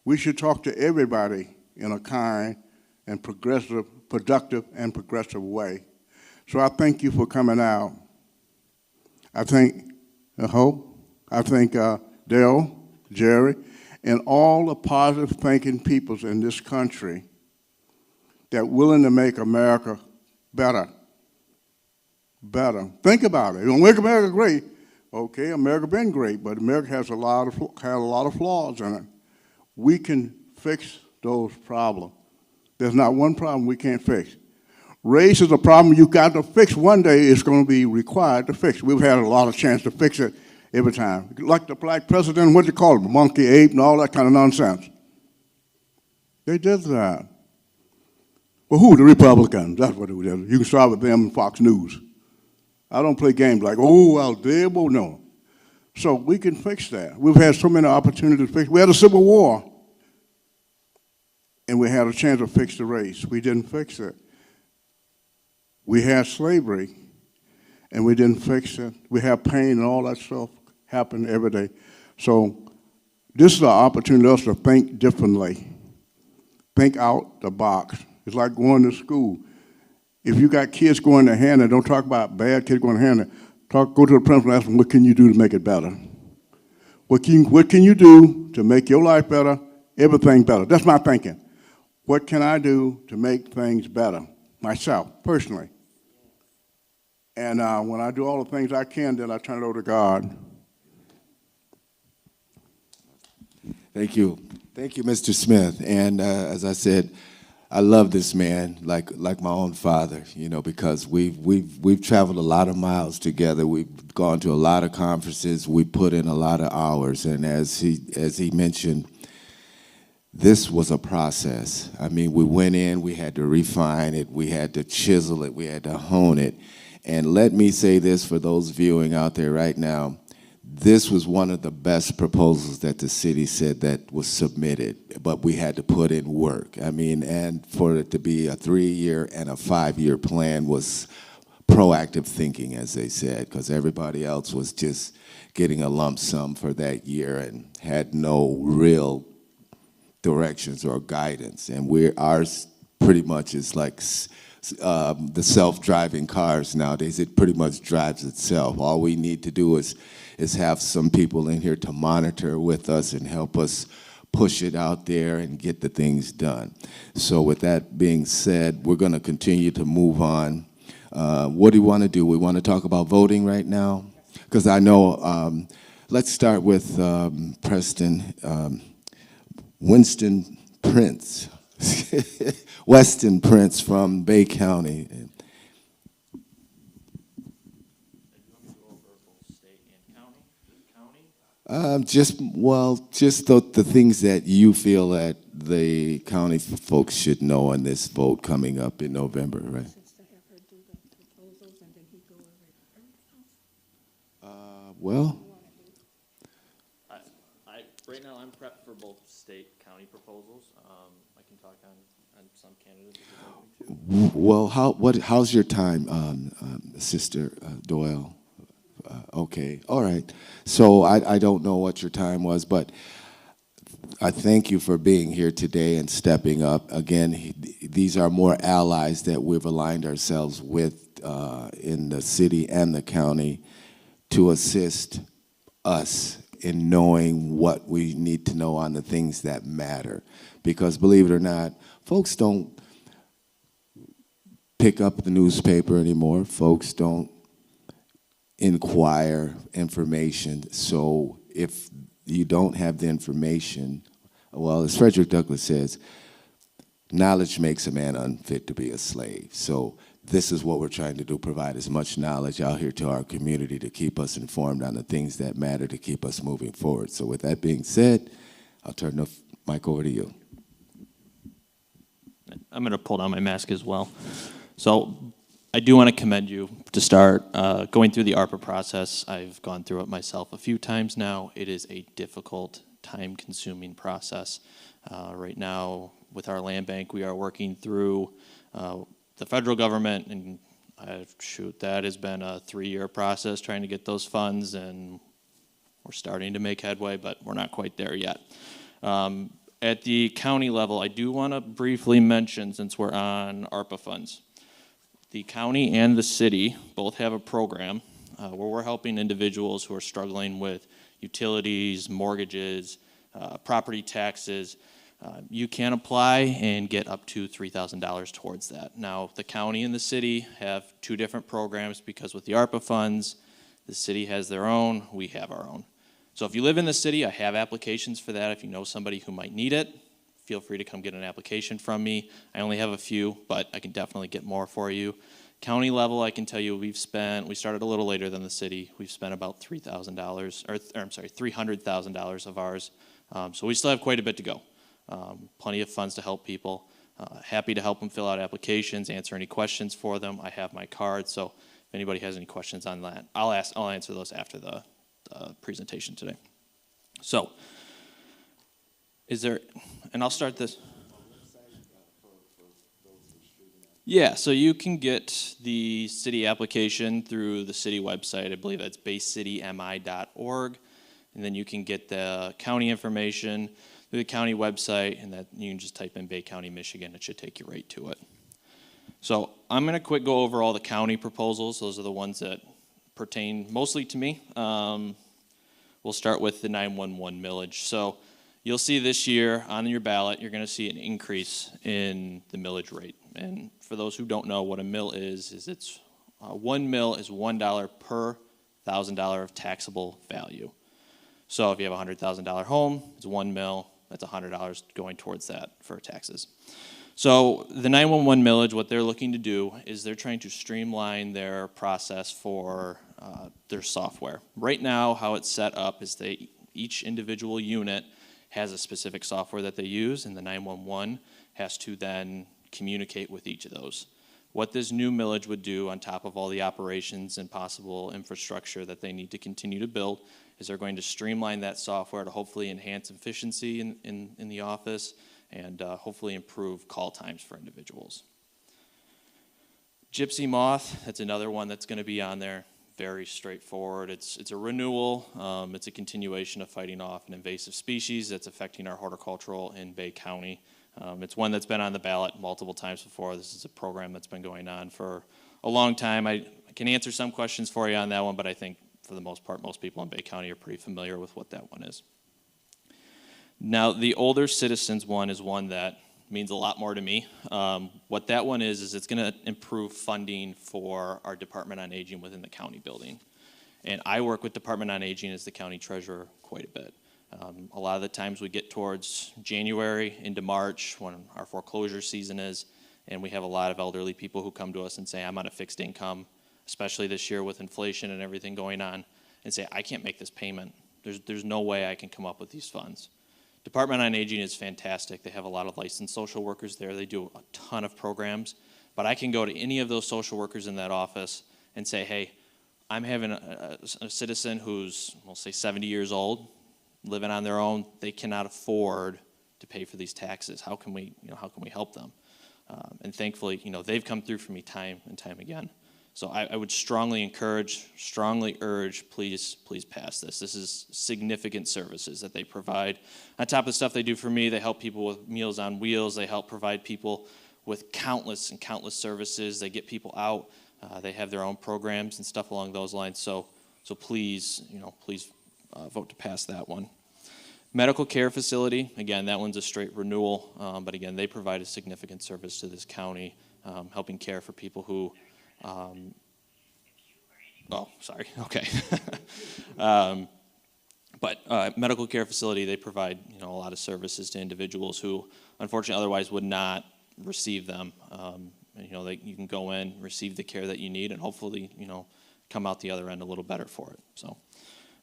We should talk to everybody in a kind and productive and progressive way. So I thank you for coming out. I thank Hope, I thank Dale, Jerry, and all the positive thinking peoples in this country that are willing to make America better. Better. Think about it. You don't make America great. Okay, America been great, but America has a lot of flaws in it. We can fix those problems. There's not one problem we can't fix. Race is a problem you got to fix. One day it's going to be required to fix. We've had a lot of chance to fix it every time. Like the black president, what do you call him? Monkey, ape, and all that kind of nonsense. They did that. Well, who? The Republicans. That's what they did. You can start with them and Fox News. I don't play games like, oh, well, devil, no. So we can fix that. We've had so many opportunities to fix. We had a civil war, and we had a chance to fix the race. We didn't fix it. We had slavery, and we didn't fix it. We have pain and all that stuff happen every day. So this is an opportunity for us to think differently, think out the box. It's like going to school. If you got kids going to Hannah, don't talk about bad kids going to Hannah. Go to the principal and ask them, what can you do to make it better? What can you do to make your life better, everything better? That's my thinking. What can I do to make things better, myself, personally? And when I do all the things I can, then I turn it over to God. Thank you. Thank you, Mr. Smith. And as I said, I love this man like my own father, you know, because we've traveled a lot of miles together. We've gone to a lot of conferences. We put in a lot of hours. And as he mentioned, this was a process. I mean, we went in, we had to refine it, we had to chisel it, we had to hone it. And let me say this for those viewing out there right now. This was one of the best proposals that the city said that was submitted, but we had to put in work. I mean, and for it to be a 3-year and a 5-year plan was proactive thinking, as they said, because everybody else was just getting a lump sum for that year and had no real directions or guidance. And ours pretty much is like the self-driving cars nowadays. It pretty much drives itself. All we need to do is have some people in here to monitor with us and help us push it out there and get the things done. So with that being said, we're going to continue to move on. What do you want to do? We want to talk about voting right now? Because I know, let's start with Winston Prince, Weston Prince from Bay County. Just the things that you feel that the county folks should know on this vote coming up in November, right? Well, right now I'm prepped for both state county proposals. I can talk on some candidates if you want me to. Well, how's your time, Sister Doyle? Okay, all right. So I don't know what your time was, but I thank you for being here today and stepping up. Again, these are more allies that we've aligned ourselves with in the city and the county to assist us in knowing what we need to know on the things that matter. Because believe it or not, folks don't pick up the newspaper anymore. Folks don't inquire information. So if you don't have the information, well, as Frederick Douglass says, knowledge makes a man unfit to be a slave. So this is what we're trying to do, provide as much knowledge out here to our community to keep us informed on the things that matter to keep us moving forward. So with that being said, I'll turn the mic over to you. I'm going to pull down my mask as well. So I do want to commend you to start going through the ARPA process. I've gone through it myself a few times now. It is a difficult, time-consuming process. Right now, with our land bank, we are working through the federal government, and that has been a 3-year process trying to get those funds, and we're starting to make headway, but we're not quite there yet. At the county level, I do want to briefly mention, since we're on ARPA funds, the county and the city both have a program where we're helping individuals who are struggling with utilities, mortgages, property taxes. You can apply and get up to $3,000 towards that. Now, the county and the city have 2 different programs because with the ARPA funds, the city has their own, we have our own. So if you live in the city, I have applications for that. If you know somebody who might need it, feel free to come get an application from me. I only have a few, but I can definitely get more for you. County level, I can tell you we started a little later than the city. We've spent about $300,000 of ours. So we still have quite a bit to go. Plenty of funds to help people. Happy to help them fill out applications, answer any questions for them. I have my card, so if anybody has any questions on that, I'll answer those after the presentation today. So, and I'll start this. Yeah, so you can get the city application through the city website. I believe that's baycitymi.org. And then you can get the county information through the county website, and that you can just type in Bay County, Michigan. It should take you right to it. So I'm going to go over all the county proposals. Those are the ones that pertain mostly to me. We'll start with the 911 millage. So you'll see this year on your ballot, you're going to see an increase in the millage rate. And for those who don't know what a mill is it's 1 mill is $1 per $1,000 of taxable value. So if you have a $100,000 home, it's 1 mill. That's $100 going towards that for taxes. So the 911 millage, what they're looking to do is they're trying to streamline their process for their software. Right now, how it's set up is each individual unit has a specific software that they use, and the 911 has to then communicate with each of those. What this new millage would do on top of all the operations and possible infrastructure that they need to continue to build is they're going to streamline that software to hopefully enhance efficiency in the office and hopefully improve call times for individuals. Gypsy moth, that's another one that's going to be on there. Very straightforward. It's a renewal. It's a continuation of fighting off an invasive species that's affecting our horticultural in Bay County. It's one that's been on the ballot multiple times before. This is a program that's been going on for a long time. I can answer some questions for you on that one, but I think for the most part, most people in Bay County are pretty familiar with what that one is. Now, the older citizens one is one that means a lot more to me. What that one is it's going to improve funding for our Department on Aging within the county building. And I work with Department on Aging as the county treasurer quite a bit. A lot of the times we get towards January into March when our foreclosure season is, and we have a lot of elderly people who come to us and say, I'm on a fixed income, especially this year with inflation and everything going on, and say, I can't make this payment. There's no way I can come up with these funds. Department on Aging is fantastic. They have a lot of licensed social workers there. They do a ton of programs. But I can go to any of those social workers in that office and say, hey, I'm having a citizen who's, we'll say 70 years old, living on their own. They cannot afford to pay for these taxes. How can we help them? And thankfully, they've come through for me time and time again. So I would strongly urge, please pass this. This is significant services that they provide. On top of the stuff they do for me, they help people with Meals on Wheels. They help provide people with countless services. They get people out. They have their own programs and stuff along those lines. So please vote to pass that one. Medical care facility, again, that one's a straight renewal. But again, they provide a significant service to this county, helping care for people who But medical care facility, they provide a lot of services to individuals who unfortunately otherwise would not receive them. and, you can go in, receive the care that you need, and hopefully, come out the other end a little better for it. So,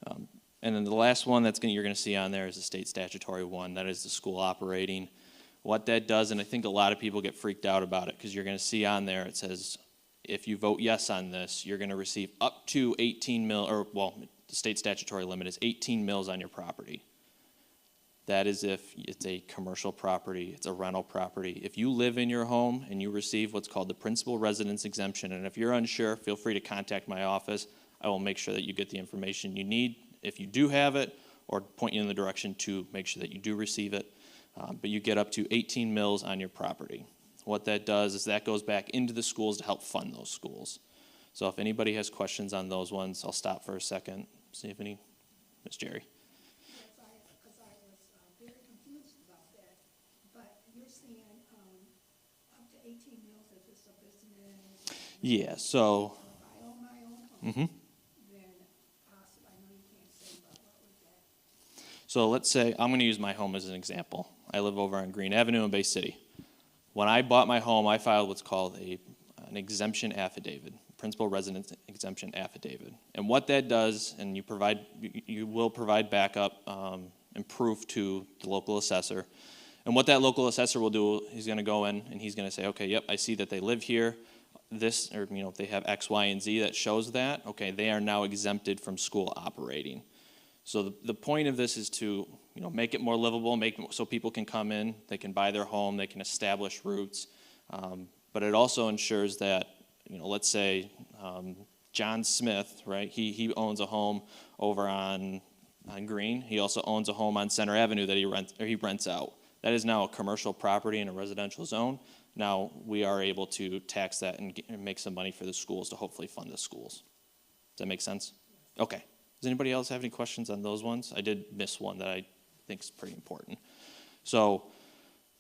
and then the last one you're going to see on there is the state statutory one. That is the school operating. What that does, and I think a lot of people get freaked out about it, because you're going to see on there, it says, if you vote yes on this, you're going to receive up to 18 mil, the state statutory limit is 18 mils on your property. That is if it's a commercial property, it's a rental property. If you live in your home and you receive what's called the principal residence exemption, and if you're unsure, feel free to contact my office. I will make sure that you get the information you need if you do have it, or point you in the direction to make sure that you do receive it. But you get up to 18 mils on your property. What that does is that goes back into the schools to help fund those schools. So if anybody has questions on those ones, I'll stop for a second, see if any, Ms. Jerry. Because I was very confused about that, but you're saying up to 18 meals if it's a business. Yeah, so. If I own my own home, then possibly, I know you can't say, but what would that? So let's say, I'm going to use my home as an example. I live over on Green Avenue in Bay City. When I bought my home, I filed what's called an exemption affidavit, principal residence exemption affidavit. And what that does, and you will provide backup and proof to the local assessor. And what that local assessor will do, he's going to go in and he's going to say, okay, yep, I see that they live here. This, or if they have X, Y, and Z that shows that, okay, they are now exempted from school operating. So the point of this is to make it more livable, so people can come in, they can buy their home, they can establish roots. But it also ensures that, let's say John Smith, right? He owns a home over on Green. He also owns a home on Center Avenue that he rents out. That is now a commercial property in a residential zone. Now we are able to tax that and make some money for the schools to hopefully fund the schools. Does that make sense? Okay. Does anybody else have any questions on those ones? I did miss one that I think is pretty important. So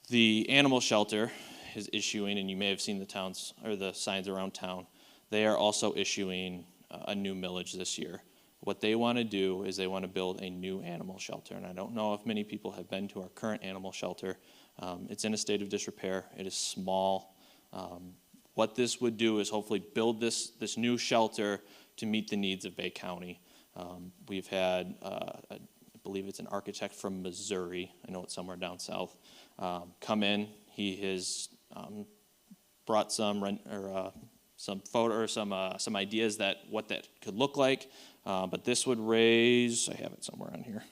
the animal shelter is issuing, and you may have seen the signs around town, they are also issuing a new millage this year. What they want to do is they want to build a new animal shelter, and I don't know if many people have been to our current animal shelter. It's in a state of disrepair. It is small. What this would do is hopefully build this new shelter to meet the needs of Bay County. We've had, I believe it's an architect from Missouri, I know it's somewhere down south, come in. He has brought some ideas that what that could look like, but this would raise, I have it somewhere on here.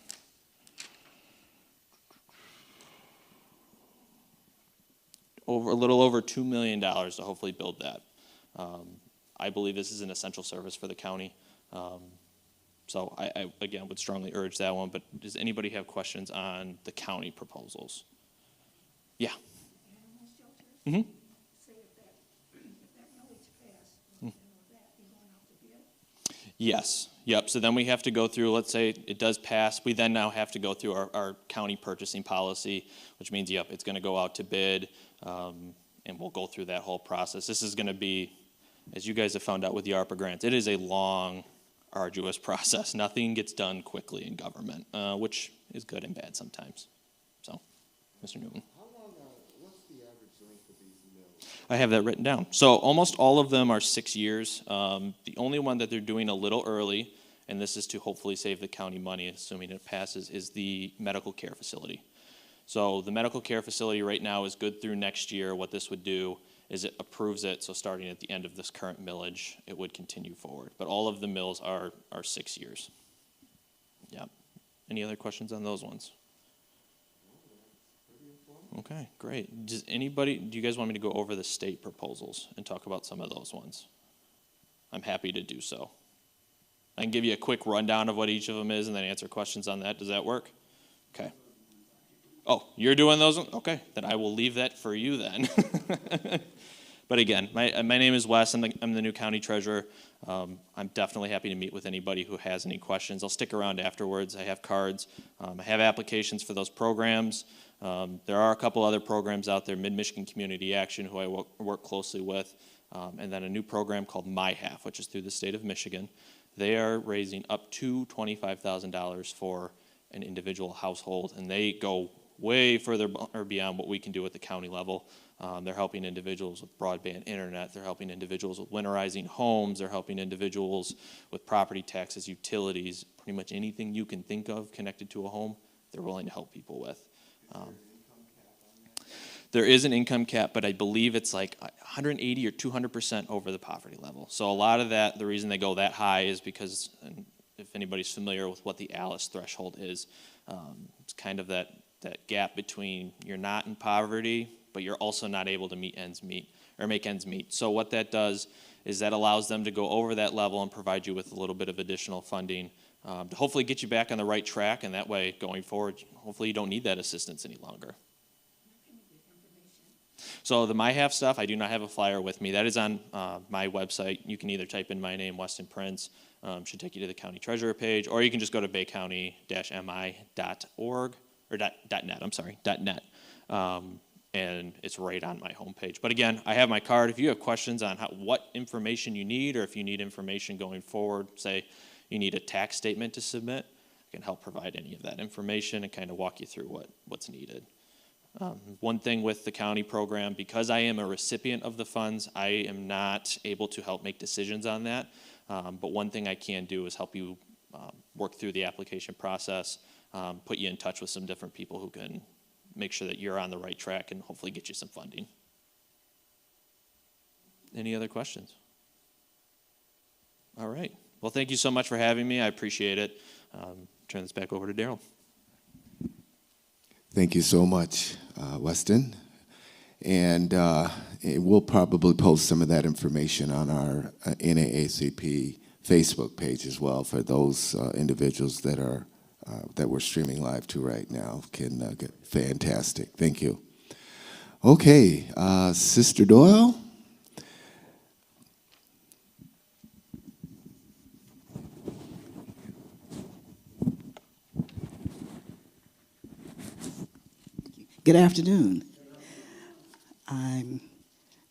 A little over $2 million to hopefully build that. I believe this is an essential service for the county. So I again would strongly urge that one, but does anybody have questions on the county proposals? Yeah. Animal shelters? Say if that millage passed, then would that be going out to bid? Yes. Yep. So then we have to go through, let's say it does pass, we then now have to go through our county purchasing policy, which means, yep, it's going to go out to bid, and we'll go through that whole process. This is going to be, as you guys have found out with the ARPA grants, it is a long, arduous process. Nothing gets done quickly in government, which is good and bad sometimes. So, Mr. Newton. How long, what's the average length of these mills? I have that written down. So almost all of them are 6 years. The only one that they're doing a little early, and this is to hopefully save the county money, assuming it passes, is the medical care facility. So the medical care facility right now is good through next year. What this would do is it approves it, so starting at the end of this current millage, it would continue forward. But all of the mills are 6 years. Yeah. Any other questions on those ones? Okay, great. Do you guys want me to go over the state proposals and talk about some of those ones? I'm happy to do so. I can give you a quick rundown of what each of them is and then answer questions on that. Does that work? Okay. Oh, you're doing those? Okay, then I will leave that for you then. But again, my name is Wes. I'm the new county treasurer. I'm definitely happy to meet with anybody who has any questions. I'll stick around afterwards. I have cards. I have applications for those programs. There are a couple other programs out there, Mid-Michigan Community Action, who I work closely with, and then a new program called My Half, which is through the state of Michigan. They are raising up to $25,000 for an individual household, and they go way further or beyond what we can do at the county level. They're helping individuals with broadband internet. They're helping individuals with winterizing homes. They're helping individuals with property taxes, utilities, pretty much anything you can think of connected to a home, they're willing to help people with. There is an income cap, but I believe it's like 180 or 200% over the poverty level. So a lot of that, the reason they go that high is because, and if anybody's familiar with what the ALICE threshold is, it's kind of that gap between you're not in poverty, but you're also not able to make ends meet. So what that does is that allows them to go over that level and provide you with a little bit of additional funding to hopefully get you back on the right track, and that way, going forward, hopefully you don't need that assistance any longer. So the My Half stuff, I do not have a flyer with me. That is on my website. You can either type in my name, Weston Prince, should take you to the county treasurer page, or you can just go to baycounty-mi.org, or .net. And it's right on my homepage. But again, I have my card. If you have questions on what information you need, or if you need information going forward, say you need a tax statement to submit, I can help provide any of that information and kind of walk you through what's needed. One thing with the county program, because I am a recipient of the funds, I am not able to help make decisions on that. But one thing I can do is help you work through the application process, put you in touch with some different people who can make sure that you're on the right track and hopefully get you some funding. Any other questions? All right. Well, thank you so much for having me. I appreciate it. Turn this back over to Daryl. Thank you so much, Weston. And we'll probably post some of that information on our NAACP Facebook page as well for those individuals that are that we're streaming live to right now. Can get fantastic. Thank you. Okay, Sister Doyle. Good afternoon. I'm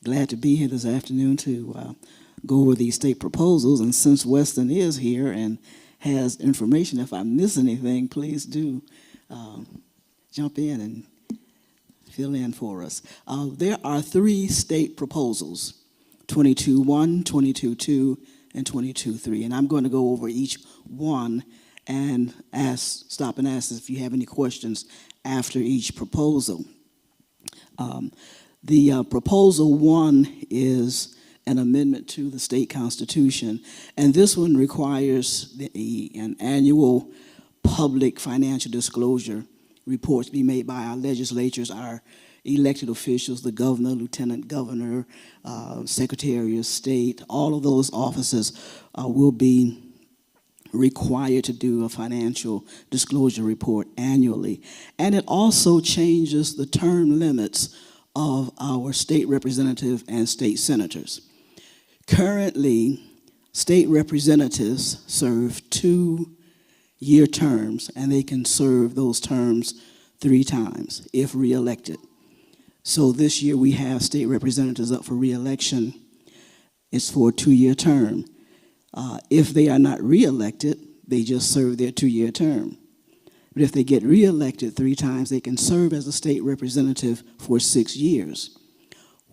glad to be here this afternoon to go over these state proposals. And since Weston is here and has information, if I miss anything, please do jump in and fill in for us. There are 3 state proposals, 22-1, 22-2, and 22-3. And I'm going to go over each one and stop and ask if you have any questions after each proposal. The proposal 1 is an amendment to the state constitution, and this one requires an annual public financial disclosure report to be made by our legislatures, our elected officials, the governor, lieutenant governor, secretary of state. All of those offices will be required to do a financial disclosure report annually. And it also changes the term limits of our state representative and state senators. Currently, state representatives serve 2-year terms, and they can serve those terms 3 times if reelected. So this year we have state representatives up for reelection. It's for a 2-year term. If they are not reelected, they just serve their 2-year term. But if they get reelected 3 times, they can serve as a state representative for 6 years.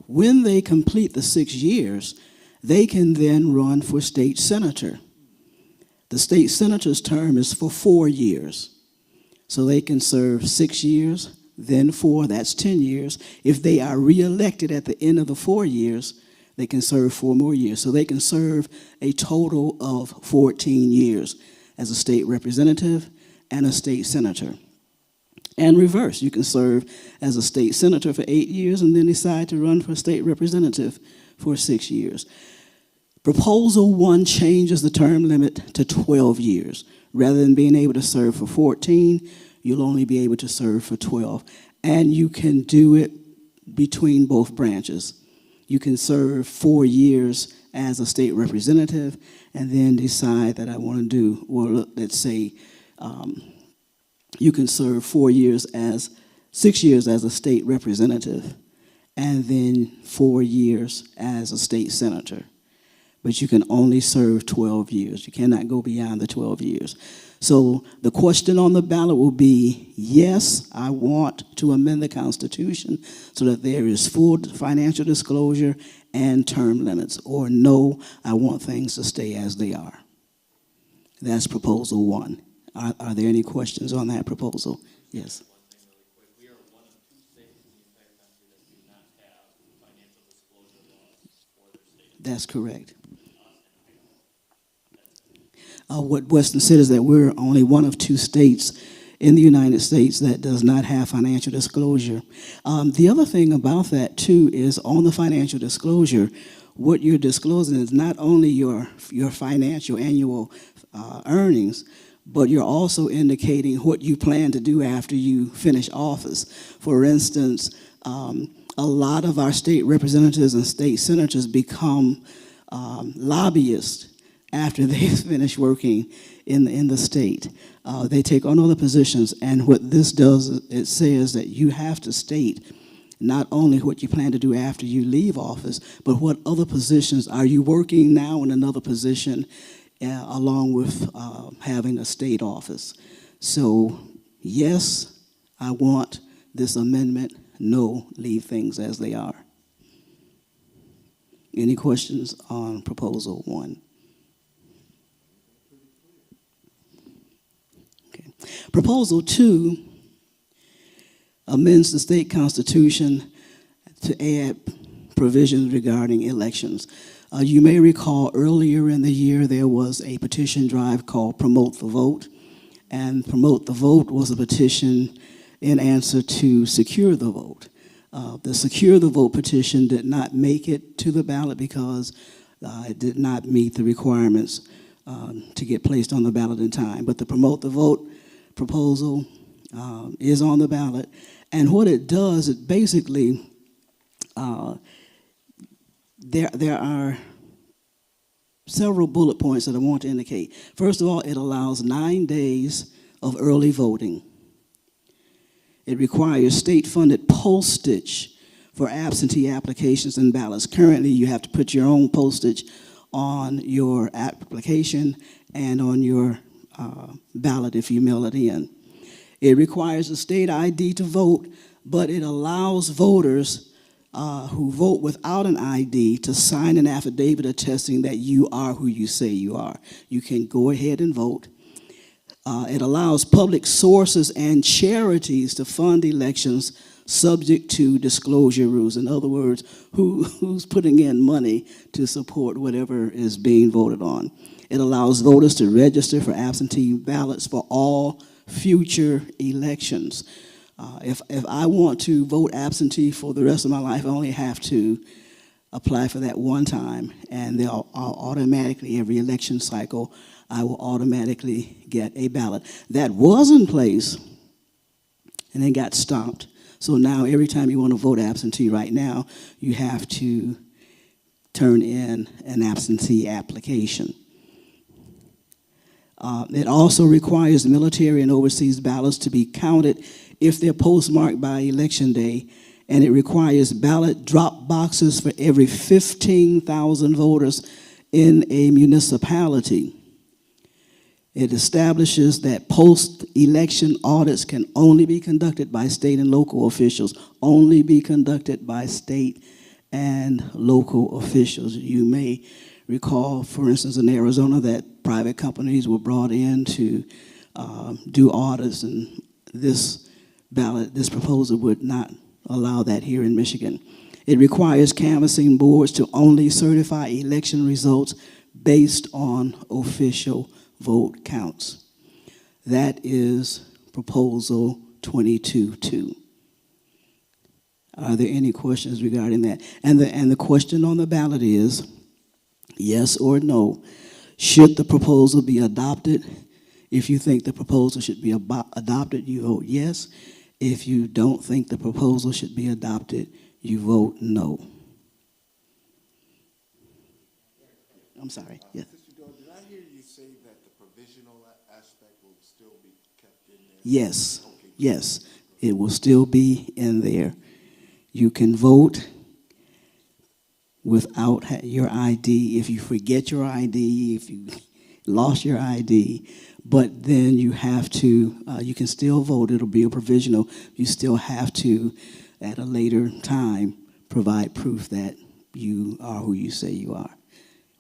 When they complete the 6 years, they can then run for state senator. The state senator's term is for 4 years. So they can serve 6 years, then 4, that's 10 years. If they are reelected at the end of the 4 years, they can serve 4 more years. So they can serve a total of 14 years as a state representative and a state senator. And reverse, you can serve as a state senator for 8 years and then decide to run for state representative for 6 years. Proposal 1 changes the term limit to 12 years. Rather than being able to serve for 14, you'll only be able to serve for 12. And you can do it between both branches. You can serve 4 years as a state representative and then decide that I want to do, well, let's say you can serve 6 years as a state representative and then 4 years as a state senator. But you can only serve 12 years. You cannot go beyond the 12 years. So the question on the ballot will be, yes, I want to amend the Constitution so that there is full financial disclosure and term limits, or no, I want things to stay as they are. That's proposal one. Are there any questions on that proposal? Yes. One thing really quick, we are one of two states in the entire country that do not have financial disclosure laws for their state. That's correct. What Weston said is that we're only one of two states in the United States that does not have financial disclosure. The other thing about that, too, is on the financial disclosure, what you're disclosing is not only your financial annual earnings, but you're also indicating what you plan to do after you finish office. For instance, a lot of our state representatives and state senators become lobbyists after they finish working in the state. They take on other positions, and what this does, it says that you have to state not only what you plan to do after you leave office, but what other positions are you working now in another position along with having a state office. So yes, I want this amendment. No, leave things as they are. Any questions on proposal one? Okay. Proposal two amends the state constitution to add provisions regarding elections. You may recall earlier in the year there was a petition drive called Promote the Vote, and Promote the Vote was a petition in answer to Secure the Vote. The Secure the Vote petition did not make it to the ballot because it did not meet the requirements to get placed on the ballot in time. But the Promote the Vote proposal is on the ballot, and what it does, it basically there are several bullet points that I want to indicate. First of all, it allows 9 days of early voting. It requires state-funded postage for absentee applications and ballots. Currently, you have to put your own postage on your application and on your ballot if you mail it in. It requires a state ID to vote, but it allows voters who vote without an ID to sign an affidavit attesting that you are who you say you are. You can go ahead and vote. It allows public sources and charities to fund elections subject to disclosure rules. In other words, who's putting in money to support whatever is being voted on. It allows voters to register for absentee ballots for all future elections. If I want to vote absentee for the rest of my life, I only have to apply for that one time, and they'll automatically, every election cycle, I will automatically get a ballot. That was in place, and then got stopped. So now every time you want to vote absentee right now, you have to turn in an absentee application. It also requires military and overseas ballots to be counted if they're postmarked by election day, and it requires ballot drop boxes for every 15,000 voters in a municipality. It establishes that post-election audits can only be conducted by state and local officials, only be conducted by state and local officials. You may recall, for instance, in Arizona, that private companies were brought in to do audits, and this proposal would not allow that here in Michigan. It requires canvassing boards to only certify election results based on official vote counts. That is proposal 22-2. Are there any questions regarding that? And the question on the ballot is, yes or no, should the proposal be adopted? If you think the proposal should be adopted, you vote yes. If you don't think the proposal should be adopted, you vote no. I'm sorry. Yeah. Mr. Doyle, did I hear you say that the provisional aspect will still be kept in there? Yes. Okay. Yes. It will still be in there. You can vote without your ID. If you forget your ID, lost your ID, but then you have to, you can still vote. It'll be a provisional. You still have to, at a later time, provide proof that you are who you say you are.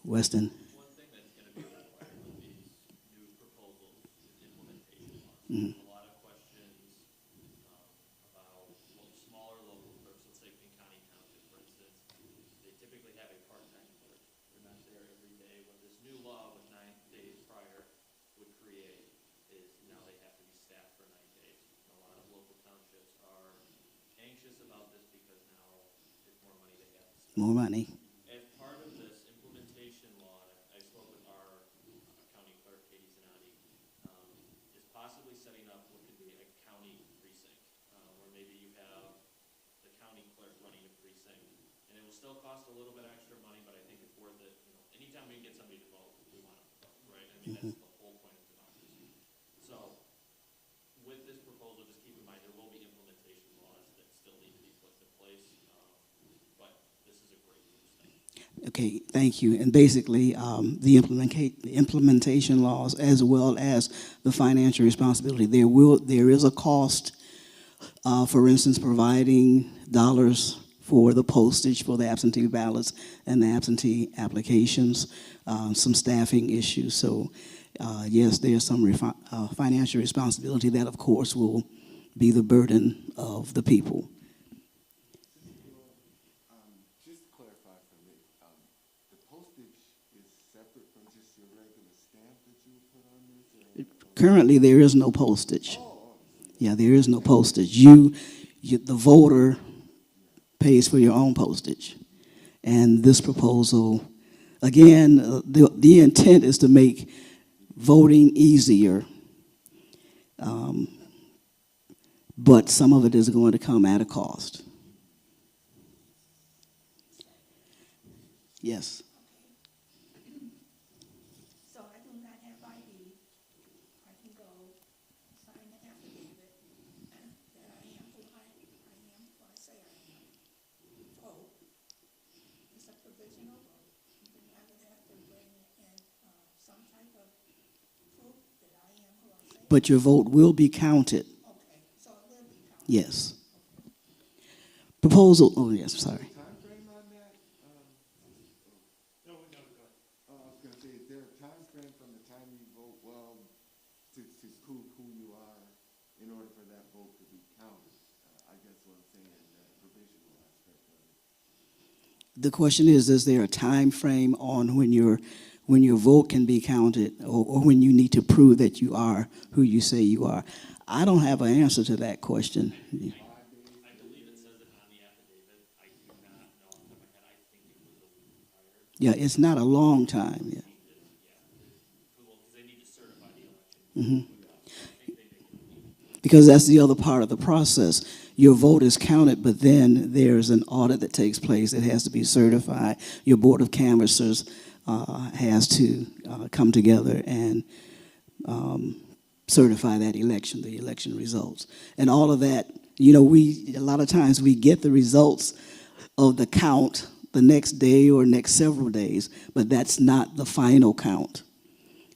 Weston? One thing that's going to be required with these new proposals is implementation laws. Mhm. A lot of questions about smaller local clerks, let's say King County Township, for instance, they typically have a part-time clerk. They're not there every day. What this new law with 9 days prior would create is now they have to be staffed for 9 days. A lot of local townships are anxious about this because now there's more money they have to spend. More money. As part of this implementation law, I spoke with our county clerk, Katie Zanati, is possibly setting up what could be a county precinct, where maybe you have the county clerk running a precinct, and it will still cost a little bit extra money, but I think it's worth it. You know, anytime we can get somebody to vote, we want them to vote, right? I mean, that's the whole point of democracy. So, with this proposal, just keep in mind there will be implementation laws that still need to be put in place, but this is a great first step. Okay, thank you. And basically, the implementation laws, as well as the financial responsibility, there is a cost. For instance, providing dollars for the postage for the absentee ballots and the absentee applications, some staffing issues. So, yes, there's some financial responsibility that, of course, will be the burden of the people. Just to clarify for me, the postage is separate from just your regular stamp that you would put on this? Currently, there is no postage. Oh, Yeah, there is no postage. The voter pays for your own postage. And this proposal, again, the intent is to make voting easier, but some of it is going to come at a cost. Yes. So I do not have ID. I can go sign the affidavit that I am who I am, who I say I am. Vote. It's a provisional vote. Then I would have to bring in some type of proof that I am who I say I am. But your vote will be counted. Okay, so it will be counted. Yes. Proposal, oh yes, sorry. time frame on that? No, go ahead. I was gonna say, is there a time frame from the time you vote, well, to prove who you are in order for that vote to be counted? I guess what I'm saying is that provisional aspect of it. The question is there a time frame on when your vote can be counted or when you need to prove that you are who you say you are? I don't have an answer to that question. I believe it says it on the affidavit. I do not know off the top of my head. I think it was a week prior. Yeah, it's not a long time. Yeah. Well, because they need to certify the election. I think they make it a week. Because that's the other part of the process. Your vote is counted, but then there's an audit that takes place. It has to be certified. Your board of canvassers has to come together and certify that election, the election results. And all of that, you know, a lot of times we get the results of the count the next day or next several days, but that's not the final count.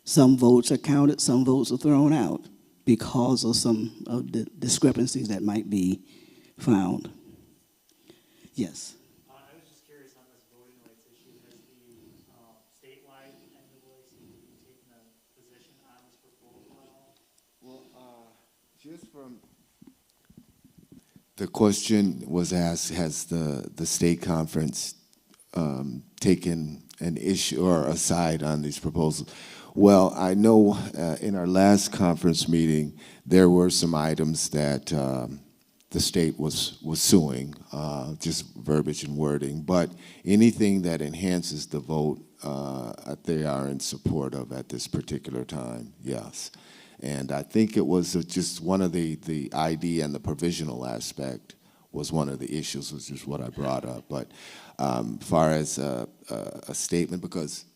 Some votes are counted, some votes are thrown out because of some of the discrepancies that might be found. Yes. I was just curious on this voting rights issue. Has the statewide NAACP taken a position on this proposal at all? Well, just from. The question was asked, has the state conference taken an issue or a side on these proposals? Well, I know in our last conference meeting, there were some items that the state was suing, just verbiage and wording, but anything that enhances the vote, they are in support of at this particular time, yes. And I think it was just one of the ID and the provisional aspect was one of the issues, which is what I brought up. But far as a statement, because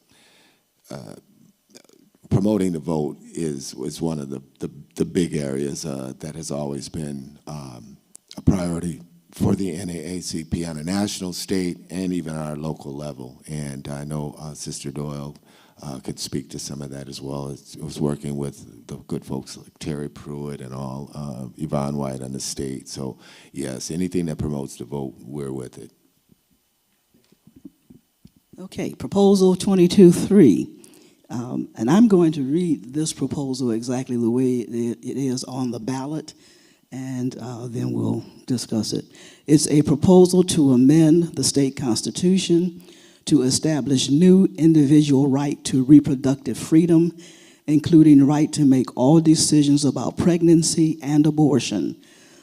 promoting the vote is one of the big areas that has always been a priority for the NAACP on a national, state, and even our local level. And I know Sister Doyle could speak to some of that as well. It was working with the good folks like Terry Pruitt and all, Yvonne White on the state. So yes, anything that promotes the vote, we're with it. Okay, proposal 22-3. And I'm going to read this proposal exactly the way it is on the ballot, and then we'll discuss it. It's a proposal to amend the state constitution to establish new individual right to reproductive freedom, including right to make all decisions about pregnancy and abortion,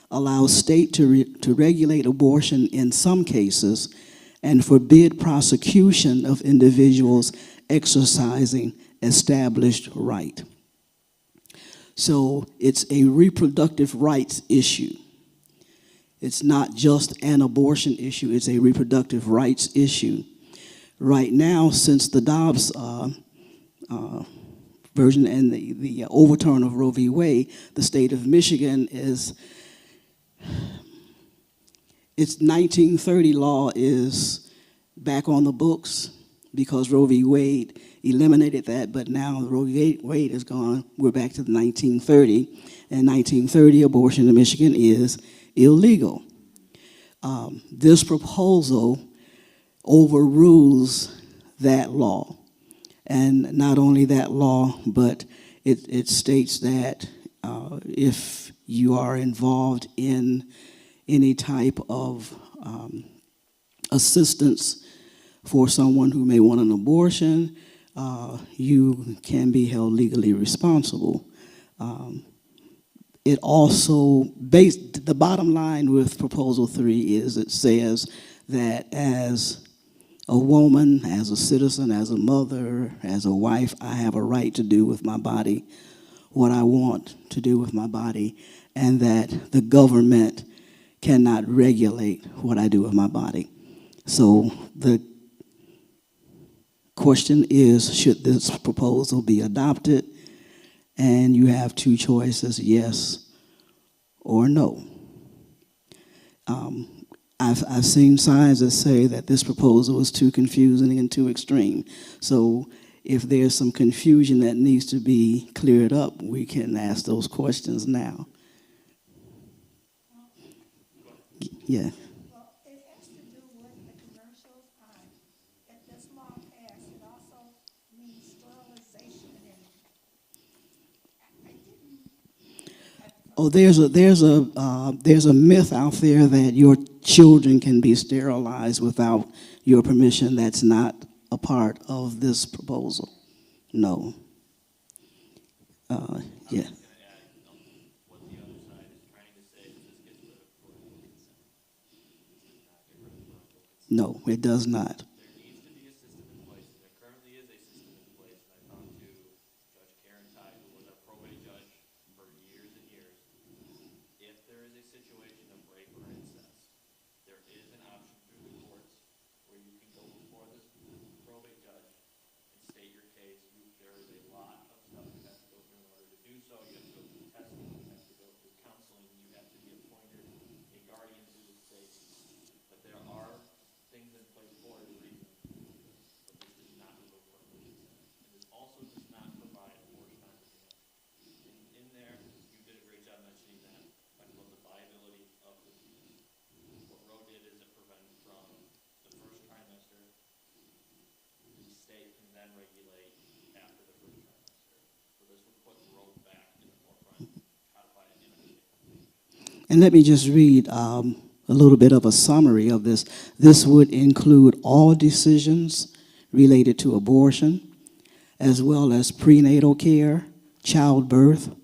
allow state to regulate abortion in some cases, and forbid prosecution of individuals exercising established right. So it's a reproductive rights issue. It's not just an abortion issue, it's a reproductive rights issue. Right now, since the Dobbs version and the overturn of Roe v. Wade, the state of Michigan its 1930 law is back on the books because Roe v. Wade eliminated that, but now Roe v. Wade is gone. We're back to the 1930. And 1930, abortion in Michigan is illegal. This proposal overrules that law. And not only that law, but it states that if you are involved in any type of assistance for someone who may want an abortion, you can be held legally responsible. It also, the bottom line with Proposal 3 is it says that as a woman, as a citizen, as a mother, as a wife, I have a right to do with my body what I want to do with my body, and that the government cannot regulate what I do with my body. So the question is, should this proposal be adopted? And you have two choices, yes or no. I've seen signs that say that this proposal is too confusing and too extreme. So if there's some confusion that needs to be cleared up, we can ask those questions now. Yeah. Well, it has to do with the commercials on, at the small pass, it also means sterilization and I didn't. Oh, there's a myth out there that your children can be sterilized without your permission. That's not a part of this proposal. No. Yeah. What the other side is trying to say is this gets rid of parental consent. This does not get rid of parental consent. No, it does not. There needs to be a system in place, and there currently is a system in place, and I talked to Judge Karen Tye, who was our probate judge for years and years. If there is a situation of rape or incest, there is an option through the courts where you can go before this probate judge and state your case. There is a lot of stuff you have to go through in order to do so. You have to go through testing, you have to go through counseling, you have to be appointed a guardian to the state. But there are things in place for a reason. But this does not remove parental consent. And this also does not provide abortion on demand. In there, you did a great job mentioning that, talking about the viability of the fetus. What Roe did is it prevented from the first trimester. The state can then regulate after the first trimester. So this would put Roe back in the forefront, codify it in a state constitution. And let me just read a little bit of a summary of this. This would include all decisions related to abortion, as well as prenatal care, childbirth,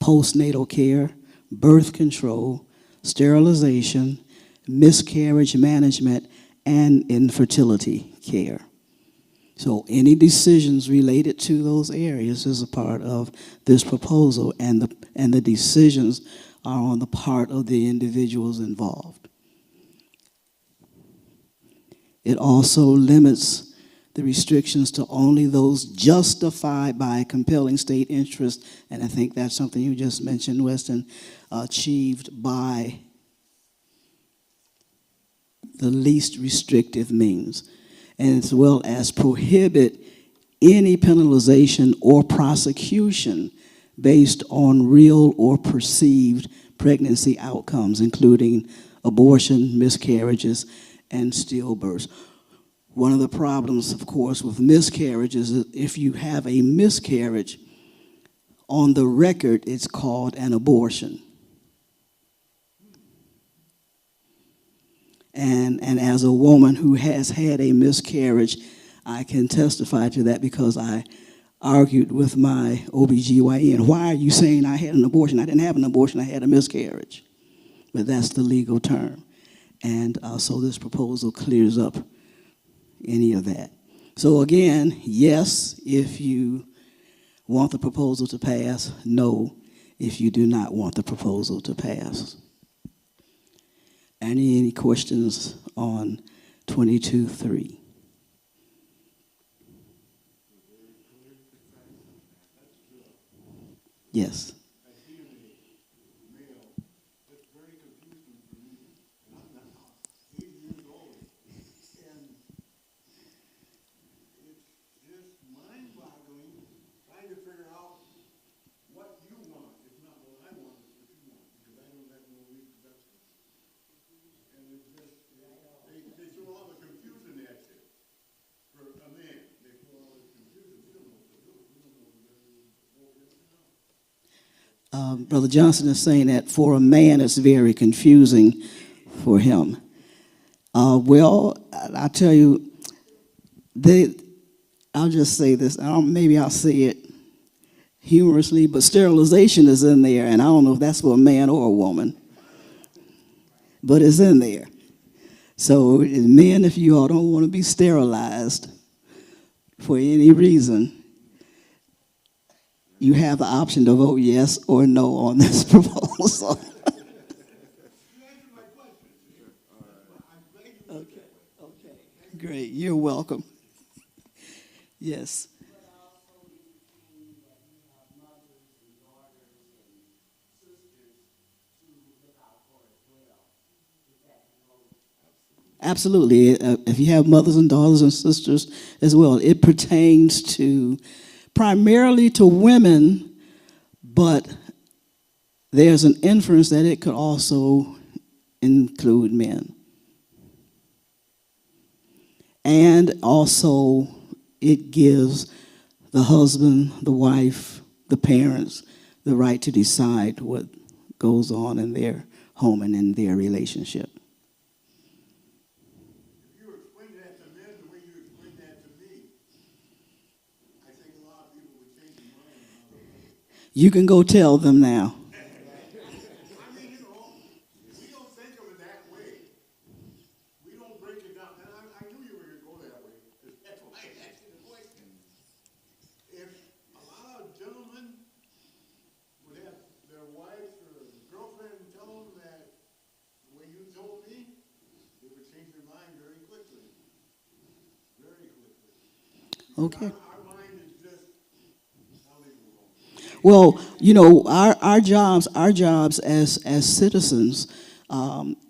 postnatal care, birth control, sterilization, miscarriage management, and infertility care. So any decisions related to those areas is a part of this proposal, and the decisions are on the part of the individuals involved. It also limits the restrictions to only those justified by compelling state interest, and I think that's something you just mentioned, Weston, achieved by the least restrictive means, and as well as prohibit any penalization or prosecution based on real or perceived pregnancy outcomes, including abortion, miscarriages, and stillbirths. One of the problems, of course, with miscarriages is if you have a miscarriage, on the record, it's called an abortion. And as a woman who has had a miscarriage, I can testify to that because I argued with my OBGYN. Why are you saying I had an abortion? I didn't have an abortion, I had a miscarriage. But that's the legal term. And so this proposal clears up any of that. So again, yes, if you want the proposal to pass, no, if you do not want the proposal to pass. Any questions on 22.3? Yes. Brother Johnson is saying that for a man, it's very confusing for him. Well, I tell you, I'll just say this. Maybe I'll say it humorously, but sterilization is in there, and I don't know if that's for a man or a woman, but it's in there. So, men, if you all don't want to be sterilized for any reason, you have the option to vote yes or no on this proposal. Okay, great. You're welcome. Yes. Absolutely. If you have mothers and daughters and sisters as well, it pertains to primarily to women, but there's an inference that it could also include men. And also, it gives the husband, the wife, the parents, the right to decide what goes on in their home and in their relationship. If you explain that to men the way you explain that to me, I think a lot of people would change their mind. You can go tell them now. I mean, you know, we don't think of it that way. We don't break it down. And I knew you were going to go that way. That's why I asked you the question. If a lot of gentlemen would have their wives or girlfriend tell them that the way you told me, they would change their mind very quickly. Very quickly. Okay. Our mind is just, I'll leave it alone. Well, you know, our jobs as citizens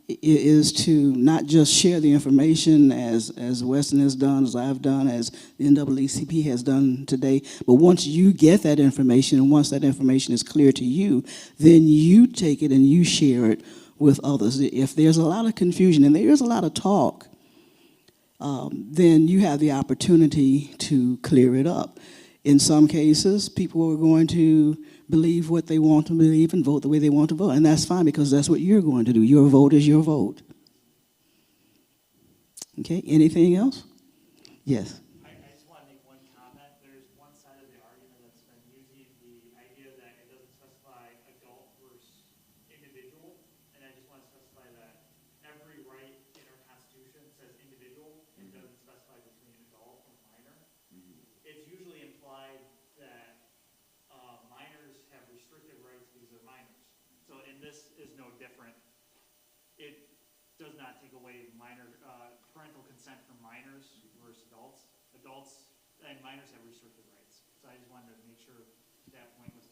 is to not just share the information as Weston has done, as I've done, as the NAACP has done today, but once you get that information and once that information is clear to you, then you take it and you share it with others. If there's a lot of confusion and there is a lot of talk, then you have the opportunity to clear it up. In some cases, people are going to believe what they want to believe and vote the way they want to vote, and that's fine because that's what you're going to do. Your vote is your vote. Okay, anything else? Yes. I just want to make one comment. There's one side of the argument that's been using the idea that it doesn't specify adult versus individual, and I just want to specify that every right in our Constitution says individual. It doesn't specify between adult or minor. It's usually implied that minors have restricted rights because they're minors. So, and this is no different. It does not take away parental consent from minors versus adults. Adults and minors have restricted rights. So I just wanted to make sure that point was.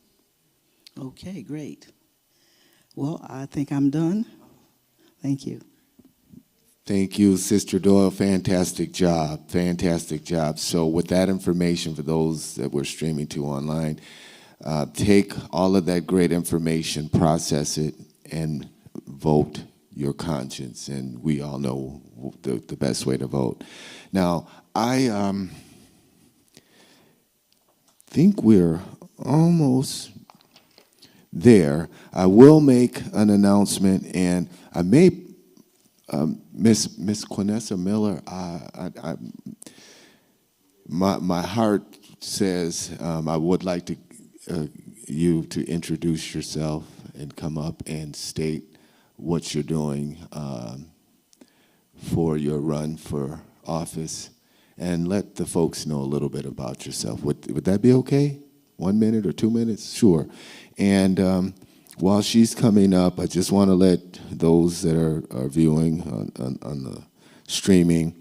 Okay, great. Well, I think I'm done. Thank you. Thank you, Sister Doyle. Fantastic job. Fantastic job. So with that information, for those that we're streaming to online, take all of that great information, process it, and vote your conscience. And we all know the best way to vote. Now, I think we're almost there. I will make an announcement, and I may, Miss Quinessa Miller, my heart says I would like to you to introduce yourself and come up and state what you're doing for your run for office, and let the folks know a little bit about yourself. Would that be okay? 1 minute or 2 minutes? Sure. And while she's coming up, I just want to let those that are viewing on the streaming,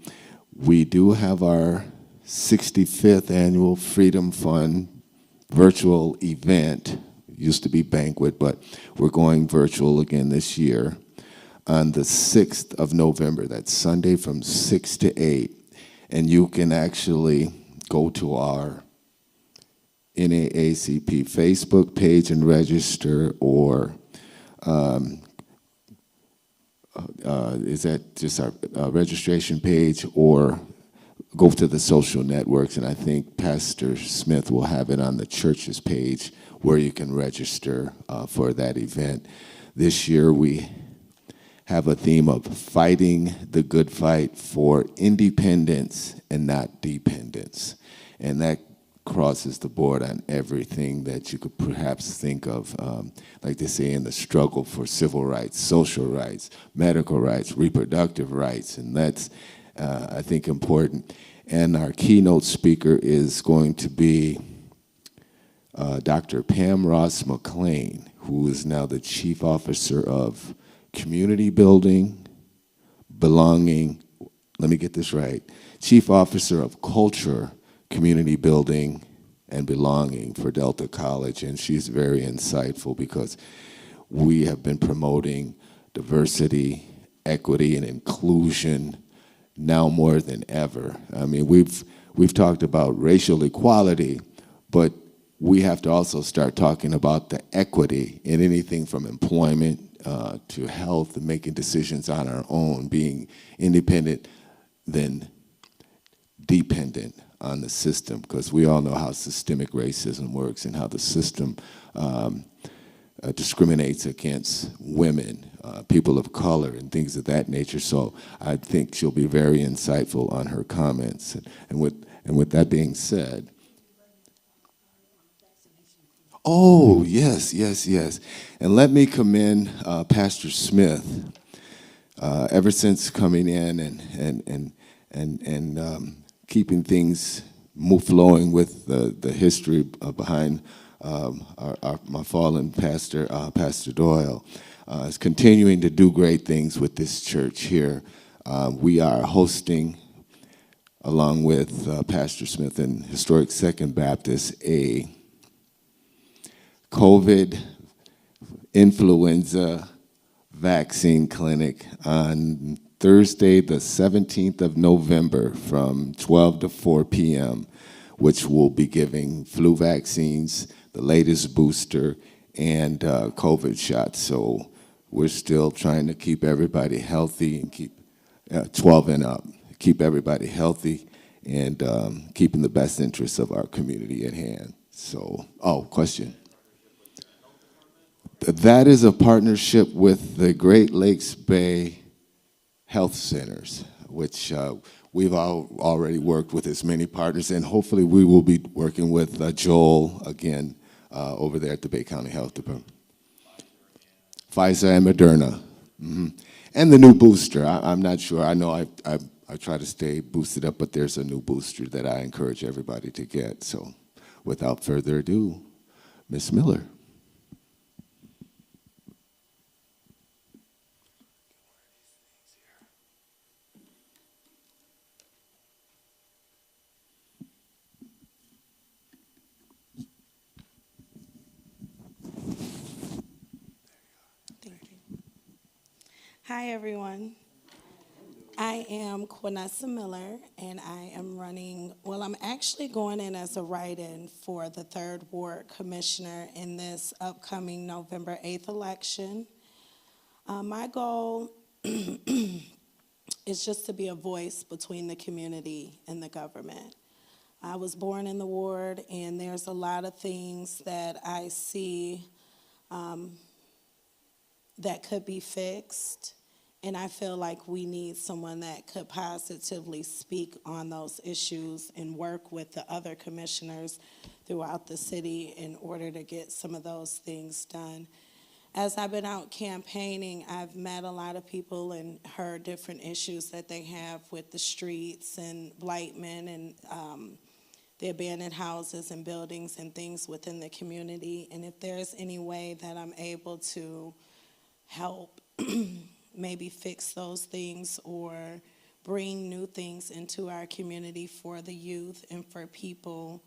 we do have our 65th annual Freedom Fund virtual event. It used to be banquet, but we're going virtual again this year on the 6th of November. That's Sunday from 6 to 8. And you can actually go to our NAACP Facebook page and register, or is that just our registration page, or go to the social networks, and I think Pastor Smith will have it on the church's page where you can register for that event. This year we have a theme of fighting the good fight for independence and not dependence, and that crosses the board on everything that you could perhaps think of, like they say in the struggle for civil rights, social rights, medical rights, reproductive rights, and that's, I think, important. And our keynote speaker is going to be Dr. Pam Ross McLean, who is now the Chief Officer of Community Building, Belonging, let me get this right, Chief Officer of Culture, Community Building, and Belonging for Delta College, and she's very insightful because we have been promoting diversity, equity, and inclusion now more than ever. I mean, we've talked about racial equality, but we have to also start talking about the equity in anything from employment to health, and making decisions on our own, being independent than dependent on the system, because we all know how systemic racism works and how the system discriminates against women, people of color, and things of that nature. So I think she'll be very insightful on her comments. And with that being said, oh, yes, yes, yes. And let me commend Pastor Smith. Ever since coming in and keeping things flowing with the history behind my fallen pastor, Pastor Doyle, is continuing to do great things with this church here. We are hosting, along with Pastor Smith and Historic Second Baptist, a COVID influenza vaccine clinic on Thursday, the 17th of November from 12 to 4 p.m., which will be giving flu vaccines, the latest booster, and COVID shots. So we're still trying to keep everybody healthy and keep 12 and up, keep everybody healthy and keeping the best interests of our community at hand. So, question. That is a partnership with the Great Lakes Bay Health Centers, which we've already worked with as many partners, and hopefully we will be working with Joel again over there at the Bay County Health Department. Pfizer and Moderna. Mm-hmm. And the new booster. I'm not sure. I know I try to stay boosted up, but there's a new booster that I encourage everybody to get. So without further ado, Ms. Miller. Hi, everyone. I am Quinessa Miller, and I am running, well, I'm actually going in as a write-in for the 3rd Ward Commissioner in this upcoming November 8th election. My goal is just to be a voice between the community and the government. I was born in the ward, and there's a lot of things that I see that could be fixed. And I feel like we need someone that could positively speak on those issues and work with the other commissioners throughout the city in order to get some of those things done. As I've been out campaigning, I've met a lot of people and heard different issues that they have with the streets and Blightman and the abandoned houses and buildings and things within the community. And if there's any way that I'm able to help maybe fix those things or bring new things into our community for the youth and for people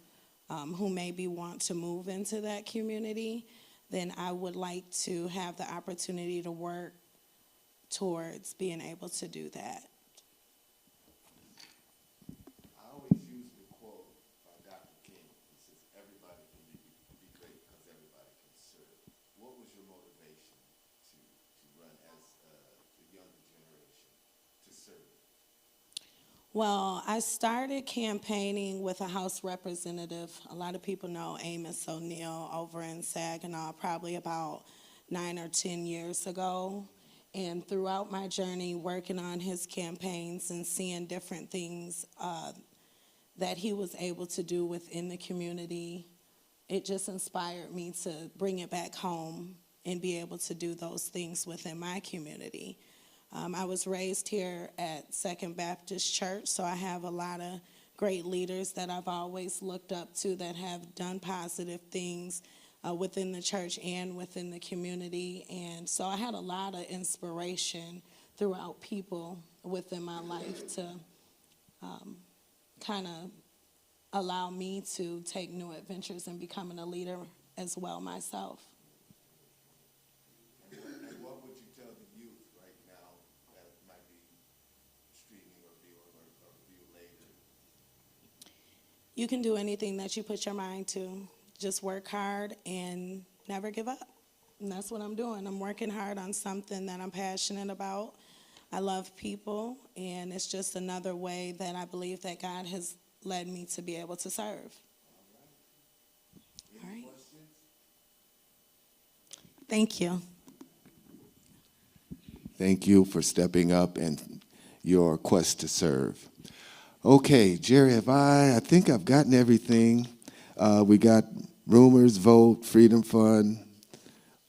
who maybe want to move into that community, then I would like to have the opportunity to work towards being able to do that. I always use the quote by Dr. King. He says, everybody can be great because everybody can serve. What was your motivation to run as the younger generation to serve? Well, I started campaigning with a House representative. A lot of people know Amos O'Neill over in Saginaw, probably about 9 or 10 years ago. And throughout my journey working on his campaigns and seeing different things that he was able to do within the community, it just inspired me to bring it back home and be able to do those things within my community. I was raised here at Second Baptist Church, so I have a lot of great leaders that I've always looked up to that have done positive things within the church and within the community. And so I had a lot of inspiration throughout people within my life to kind of allow me to take new adventures in becoming a leader as well myself. And what would you tell the youth right now that might be streaming or viewing or view later? You can do anything that you put your mind to. Just work hard and never give up. And that's what I'm doing. I'm working hard on something that I'm passionate about. I love people, and it's just another way that I believe that God has led me to be able to serve. All right. Questions? Thank you. Thank you for stepping up and your quest to serve. Okay, Jerry, I think I've gotten everything. We got rumors, vote, Freedom Fund,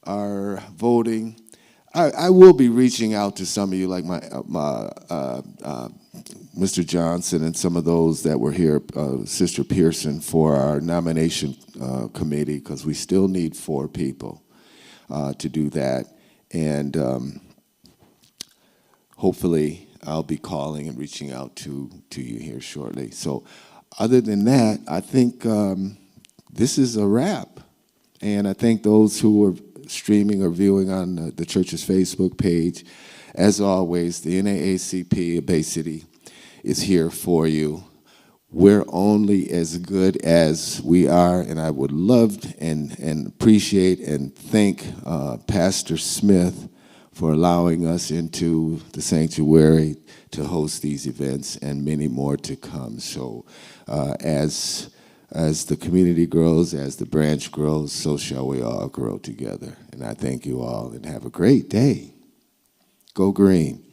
our voting. I will be reaching out to some of you, like Mr. Johnson and some of those that were here, Sister Pearson, for our nomination committee, because we still need 4 people to do that. And hopefully I'll be calling and reaching out to you here shortly. So other than that, I think this is a wrap. And I thank those who are streaming or viewing on the church's Facebook page. As always, the NAACP of Bay City is here for you. We're only as good as we are, and I would love and appreciate and thank Pastor Smith for allowing us into the sanctuary to host these events and many more to come. So as the community grows, as the branch grows, so shall we all grow together. And I thank you all, and have a great day. Go green.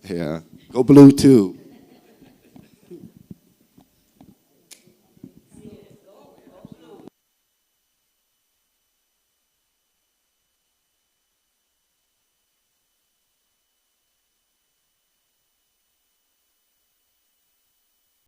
Yeah, go blue too.